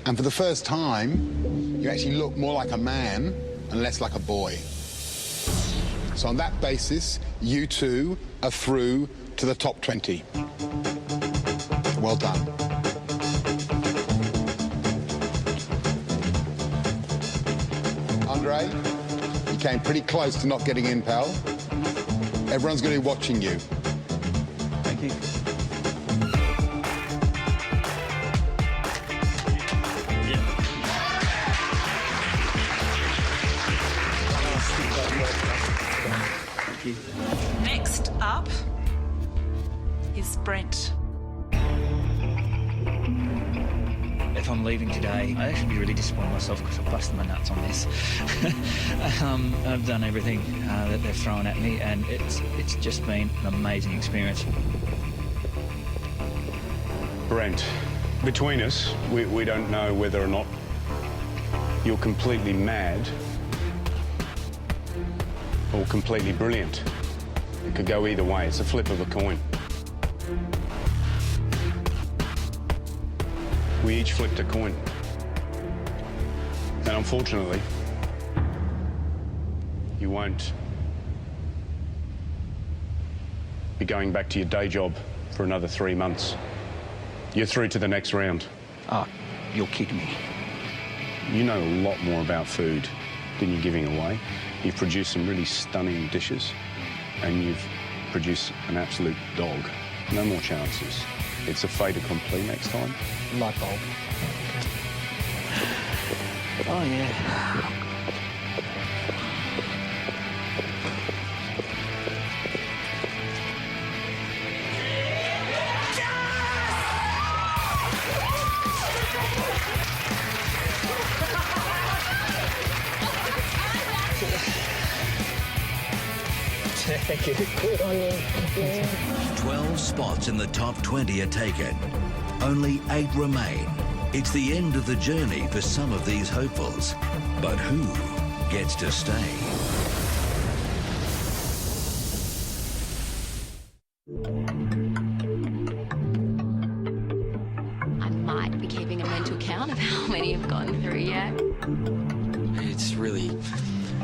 And for the first time, you actually look more like a man and less like a boy. So on that basis, you two are through to the top 20. Well done. Andre, you came pretty close to not getting in, pal. Everyone's going to be watching you.
Thank you.
Next up is Brent.
If I'm leaving today, I'd actually be really disappointed in myself because I've busted my nuts on this. I've done everything that they've thrown at me, and it's just been an amazing experience.
Brent, between us, we don't know whether or not you're completely mad or completely brilliant. It could go either way. It's a flip of a coin. We each flipped a coin. And unfortunately, you won't be going back to your day job for another 3 months. You're through to the next round.
Oh, you're kidding me.
You know a lot more about food than you're giving away. You've produced some really stunning dishes, and you've produced an absolute dog. No more chances. It's a fait accompli next time.
Light bulb. Oh, yeah. Thank you. Good on you.
12 spots in the top 20 are taken. Only 8 remain. It's the end of the journey for some of these hopefuls. But who gets to stay?
I might be keeping a mental count of how many have gone through yet.
It's really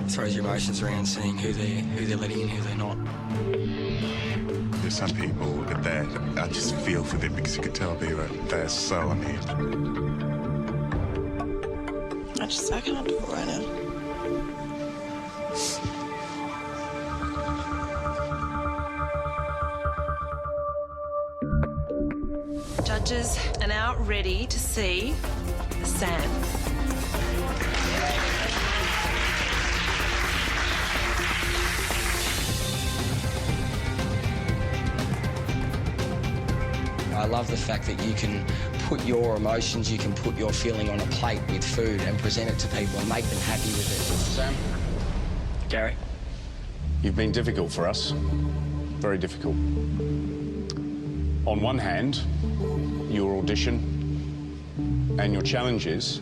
throws your emotions around, seeing who they're letting in, who they're not.
There's some people that I just feel for them because you can tell they're so unhinged.
I can't do it right now.
Judges are now ready to see Sam.
I love the fact that you can put your emotions, you can put your feeling on a plate with food and present it to people and make them happy with it.
Sam?
Gary?
You've been difficult for us. Very difficult. On one hand, your audition and your challenges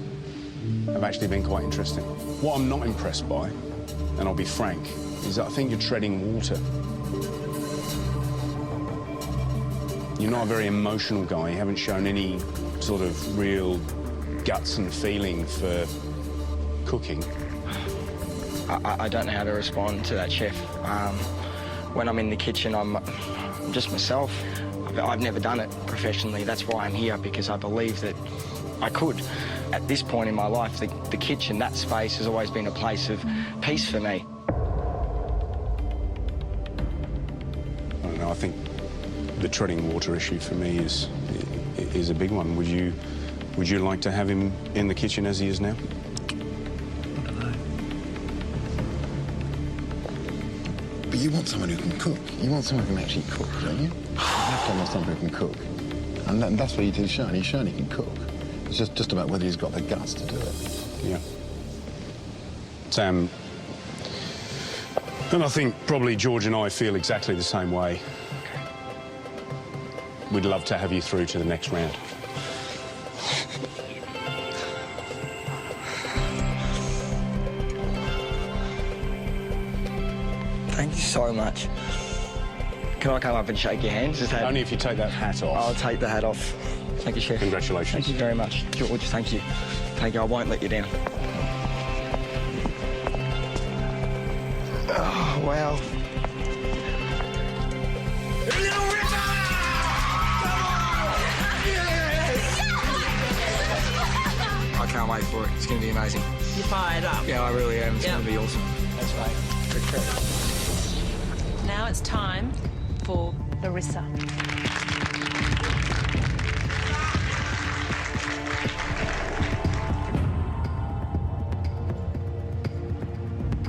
have actually been quite interesting. What I'm not impressed by, and I'll be frank, is that I think you're treading water. You're not a very emotional guy. You haven't shown any sort of real guts and feeling for cooking.
I don't know how to respond to that, chef. When I'm in the kitchen, I'm just myself. I've never done it professionally. That's why I'm here, because I believe that I could. At this point in my life, the kitchen, that space, has always been a place of peace for me.
I don't know, I think the treading water issue for me is a big one. Would you Would you like to have him in the kitchen as he is now?
I don't know.
But you want someone who can cook. You want someone who can actually cook, don't you? You have to have someone who can cook. And that's what he did shown. He's shown he can cook. It's just about whether he's got the guts to do it.
Yeah. Sam, and I think probably George and I feel exactly the same way. We'd love to have you through to the next round.
Thank you so much. Can I come up and shake your hand?
Only if you take that hat off.
I'll take the hat off. Thank you, Chef.
Congratulations.
Thank you very much, George. Thank you. Thank you. I won't let you down. Oh, wow. I can't wait for it. It's going to be amazing.
You're fired up.
Yeah, I really am. It's going to be awesome.
That's right. Now it's time for Larissa.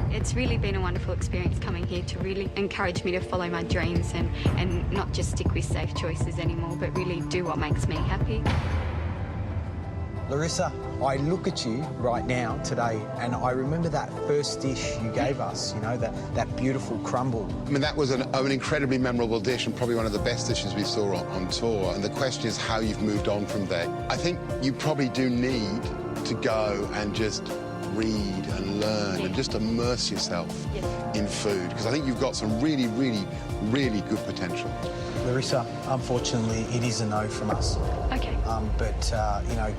It's really been a wonderful experience coming here to really encourage me to follow my dreams and not just stick with safe choices anymore, but really do what makes me happy.
Larissa, I look at you right now today and I remember that first dish you gave us, you know, that beautiful crumble.
I mean, that was an incredibly memorable dish and probably one of the best dishes we saw on tour. And the question is how you've moved on from there. I think you probably do need to go and just read and learn and just immerse yourself in food, because I think you've got some really, really, really good potential.
Larissa, unfortunately, it is a no from us.
Okay.
But, you know,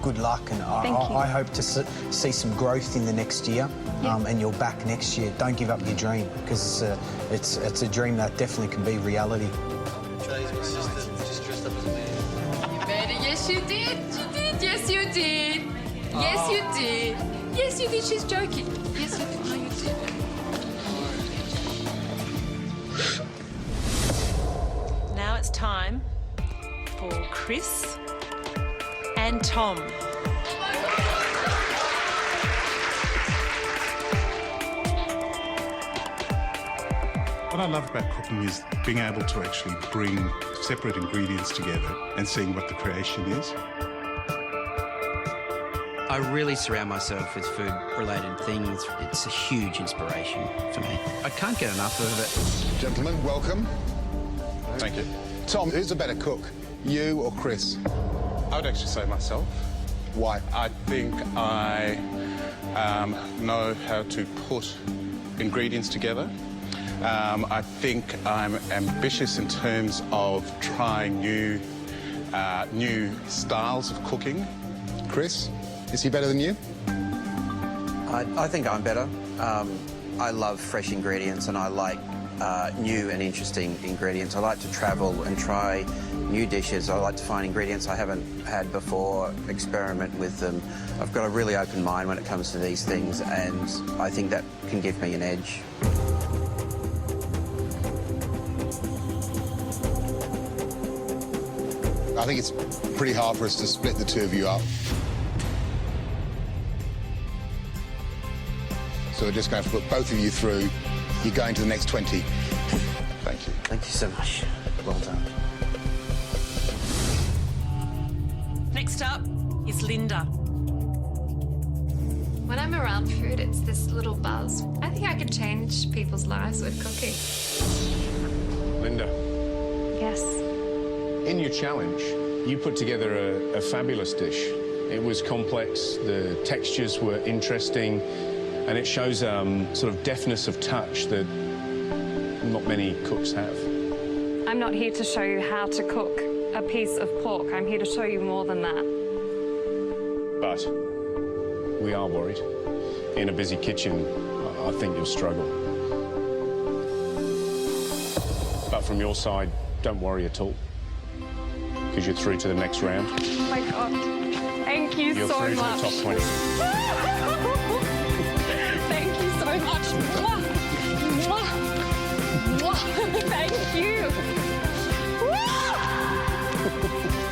good luck, and I hope to see some growth in the next year, and you're back next year. Don't give up your dream, because it's a dream that definitely can be reality.
Yes, you did. You did. Yes, you did. Yes, you did. Yes, you did. She's joking. Yes, you did. No, you did.
Now it's time for Chris and Tom.
What I love about cooking is being able to actually bring separate ingredients together and seeing what the creation is.
I really surround myself with food-related things. It's a huge inspiration for me. I can't get enough of it.
Gentlemen, welcome.
Thank you.
Tom, who's a better cook, you or Chris?
I would actually say myself.
Why?
I think I know how to put ingredients together. I think I'm ambitious in terms of trying new styles of cooking.
Chris, is he better than you?
I think I'm better. I love fresh ingredients and I like new and interesting ingredients. I like to travel and try new dishes. I like to find ingredients I haven't had before, experiment with them. I've got a really open mind when it comes to these things, and I think that can give me an edge.
I think it's pretty hard for us to split the two of you up. So we're just going to put both of you through. You're going to the next 20. Thank you.
Thank you so much. Well done.
Next up is Linda.
When I'm around food, it's this little buzz. I think I could change people's lives with cooking.
Linda.
Yes.
In your challenge, you put together a fabulous dish. It was complex, the textures were interesting, and it shows sort of deftness of touch that not many cooks have.
I'm not here to show you how to cook a piece of pork. I'm here to show you more than that.
But we are worried. In a busy kitchen, I think you'll struggle. But from your side, don't worry at all, because you're through to the next round.
Oh my God. Thank you
You're
so
through
much.
to the top 20.
Thank you so much. Mwah. Mwah. Mwah. Thank you.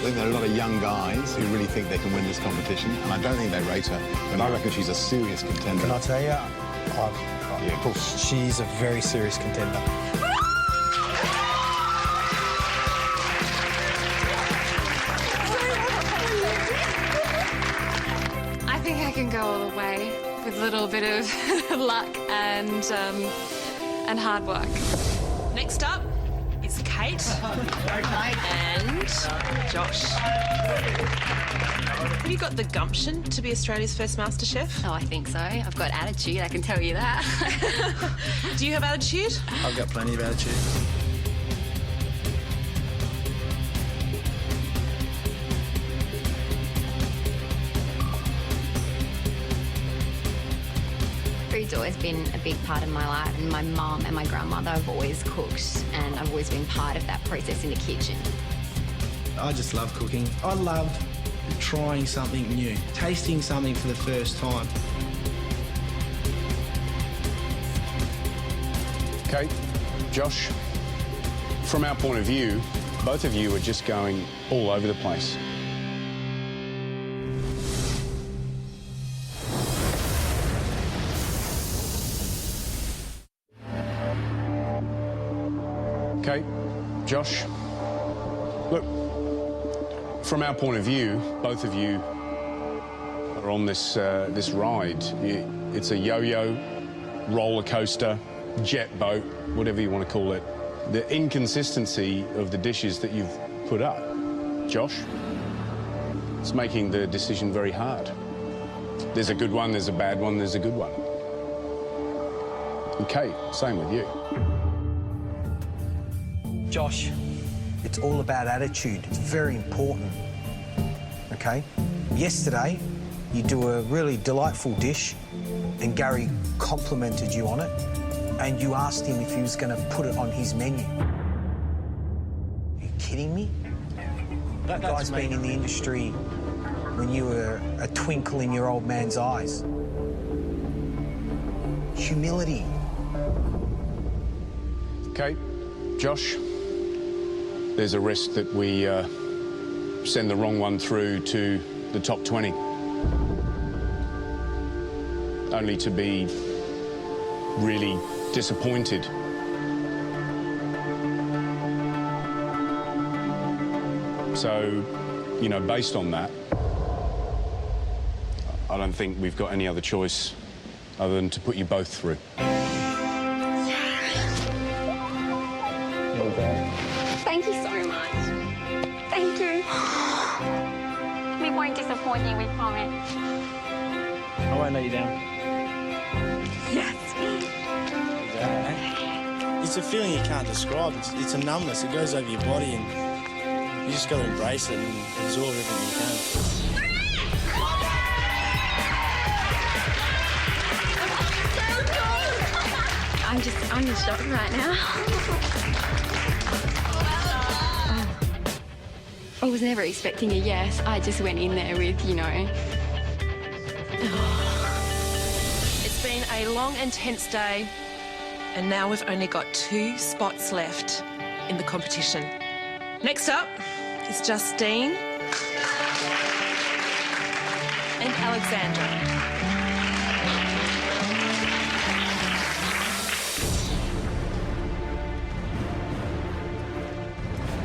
think there are a lot of young guys who really think they can win this competition, and I don't think they rate her, but I reckon she's a serious contender.
Can I tell you? Yeah, of course. She's a very serious contender.
I think I can go all the way with a little bit of luck and hard work.
Next up is Kate and Josh. Have you got the gumption to be Australia's first MasterChef?
Oh, I think so. I've got attitude, I can tell you that.
Do you have attitude?
I've got plenty of attitude.
Food's always been a big part of my life, and my mum and my grandmother have always cooked, and I've always been part of that process in the kitchen.
I just love cooking. I love trying something new, tasting something for the first time.
Kate, Josh, from our point of view, both of you are just going all over the place. Kate, Josh, look, from our point of view, both of you are on this ride. It's a yo-yo, roller coaster, jet boat, whatever you want to call it. The inconsistency of the dishes that you've put up, Josh, it's making the decision very hard. There's a good one, there's a bad one, there's a good one. And Kate, same with you.
Josh, it's all about attitude. It's very important, okay? Yesterday, you do a really delightful dish and Gary complimented you on it and you asked him if he was going to put it on his menu. Are you kidding me? That guy's been in the industry when you were a twinkle in your old man's eyes. Humility.
Kate, Josh, there's a risk that we send the wrong one through to the top 20. Only to be really disappointed. So, you know, based on that, I don't think we've got any other choice other than to put you both through.
Thank you so much. Thank you. We won't disappoint you, we promise.
I won't let you down.
Yes.
It's a feeling you can't describe. It's a numbness. It goes over your body and you just got to embrace it and absorb everything you can.
I'm in shock right now. I was never expecting a yes. I just went in there with, you know.
It's been a long and tense day, and now we've only got 2 spots left in the competition. Next up is Justine and Alexandra.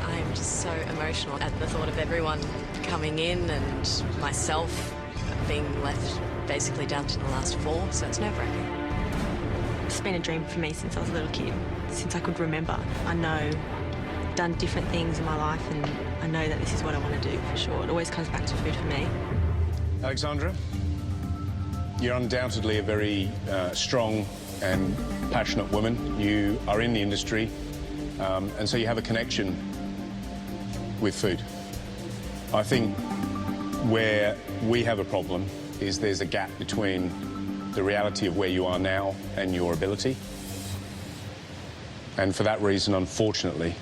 I'm just so emotional at the thought of everyone coming in and myself being left basically down to the last 4, so it's nerve-wracking.
It's been a dream for me since I was a little kid, since I could remember. I know I've done different things in my life and I know that this is what I want to do for sure. It always comes back to food for me.
Alexandra, you're undoubtedly a very strong and passionate woman. You are in the industry, and so you have a connection with food. I think where we have a problem is there's a gap between the reality of where you are now and your ability. And for that reason, unfortunately,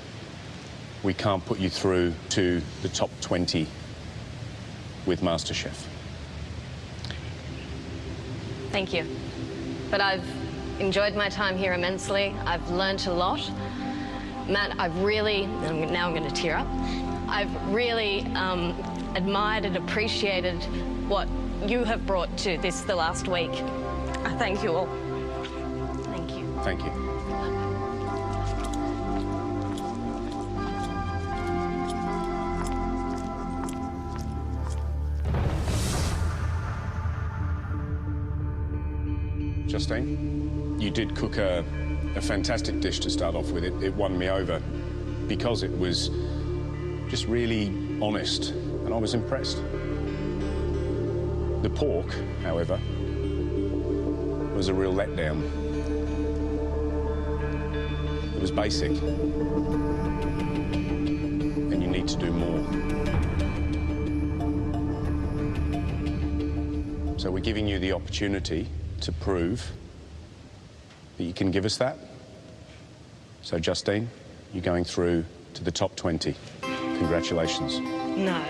we can't put you through to the top 20 with MasterChef.
Thank you. But I've enjoyed my time here immensely. I've learnt a lot. Matt, now I'm going to tear up. I've really admired and appreciated what you have brought to this the last week. I thank you all. Thank you.
Thank you. Justine, you did cook a fantastic dish to start off with. It won me over because it was just really honest, and I was impressed. The pork, however, was a real letdown. It was basic, and you need to do more. So we're giving you the opportunity to prove that you can give us that. So, Justine, you're going through to the top 20. Congratulations.
No.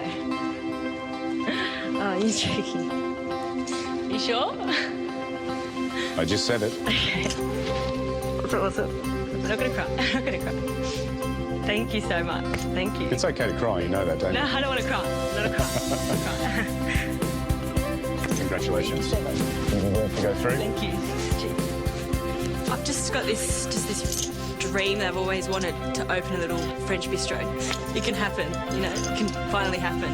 Oh, you're joking. You sure?
I just said it.
Okay. Awesome. I'm not going to cry. I'm not going to cry. Thank you so much. Thank you.
It's okay to cry, you know that, don't you?
No, I don't want to cry. Not a cry.
Congratulations. You deserve to go through.
Thank you. I've just got this dream that I've always wanted to open a little French bistro. It can happen, you know, it can finally happen.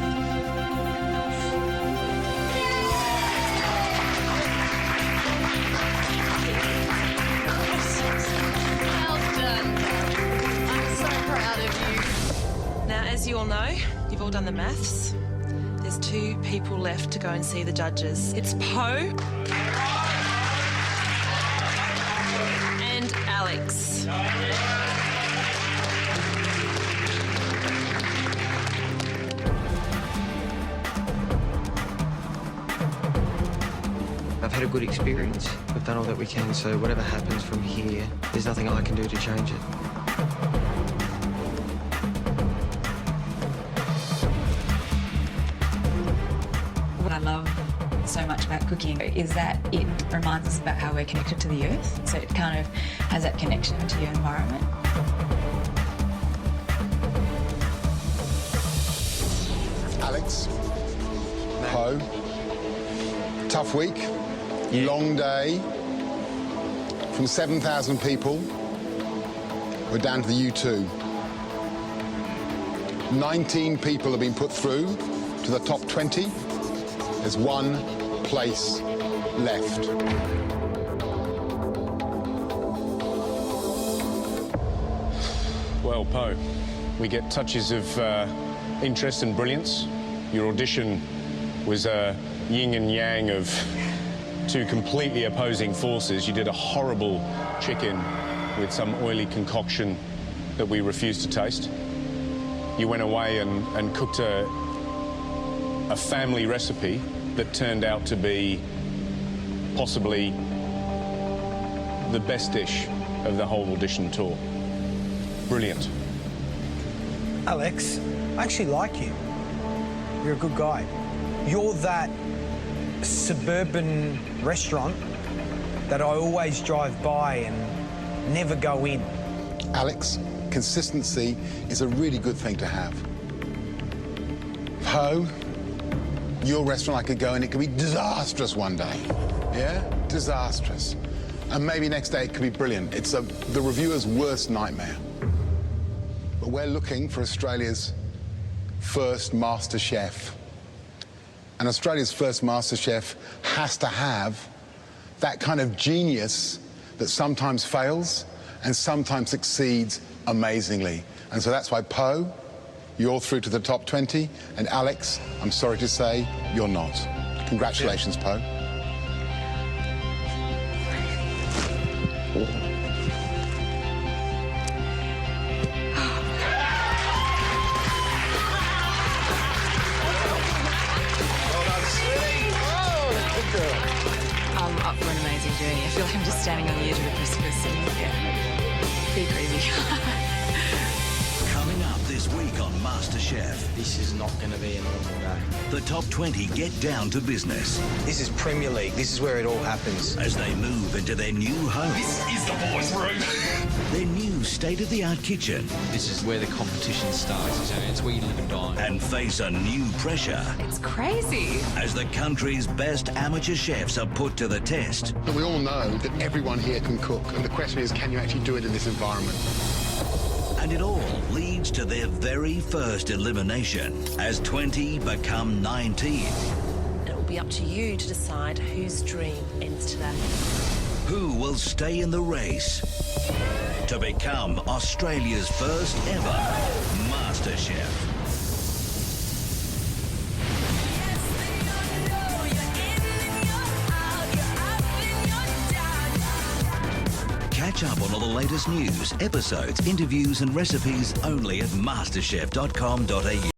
Well done. I'm so proud of you.
Now, as you all know, you've all done the maths. There's 2 people left to go and see the judges. It's Poe and Alex.
I've had a good experience. We've done all that we can, so whatever happens from here, there's nothing I can do to change it.
What I love so much about cooking is that it reminds us about how we're connected to the earth. So it kind of has that connection to your environment.
Alex, Poe, tough week, long day. From 7,000 people, we're down to the U2. 19 people have been put through to the top 20. There's 1 place left.
Well, Poe, we get touches of interest and brilliance. Your audition was a yin and yang of 2 completely opposing forces. You did a horrible chicken with some oily concoction that we refused to taste. You went away and cooked a family recipe that turned out to be possibly the best dish of the whole audition tour. Brilliant.
Alex, I actually like you. You're a good guy. You're that suburban restaurant that I always drive by and never go in.
Alex, consistency is a really good thing to have. Poe, your restaurant, I could go in, it could be disastrous one day. Yeah? Disastrous. And maybe next day it could be brilliant. It's the reviewer's worst nightmare. But we're looking for Australia's first MasterChef. And Australia's first MasterChef has to have that kind of genius that sometimes fails and sometimes succeeds amazingly. And so that's why, Poe, you're through to the top 20, and Alex, I'm sorry to say, you're not. Congratulations, Poe.
I'm up for an amazing journey. I feel like I'm just standing on the edge of a precipice and, yeah, be crazy.
Coming up this week week on MasterChef.
This is not going to be a normal day.
The top 20 get down to business.
This is Premier League. This is where it all happens.
As they move into their new home.
This is the boys' room.
Their new state-of-the-art kitchen.
This is where the competition starts. It's where you live and die.
And face a new pressure.
It's crazy.
As the country's best amateur chefs are put to the test.
We all know that everyone here can cook, and the question is, can you actually do it in this environment?
And it all leads to their very first elimination as 20 become 19.
It will be up to you to decide whose dream ends today.
Who will stay in the race to become Australia's first ever MasterChef? Catch up on all the latest news, episodes, interviews and recipes only at masterchef.com.au.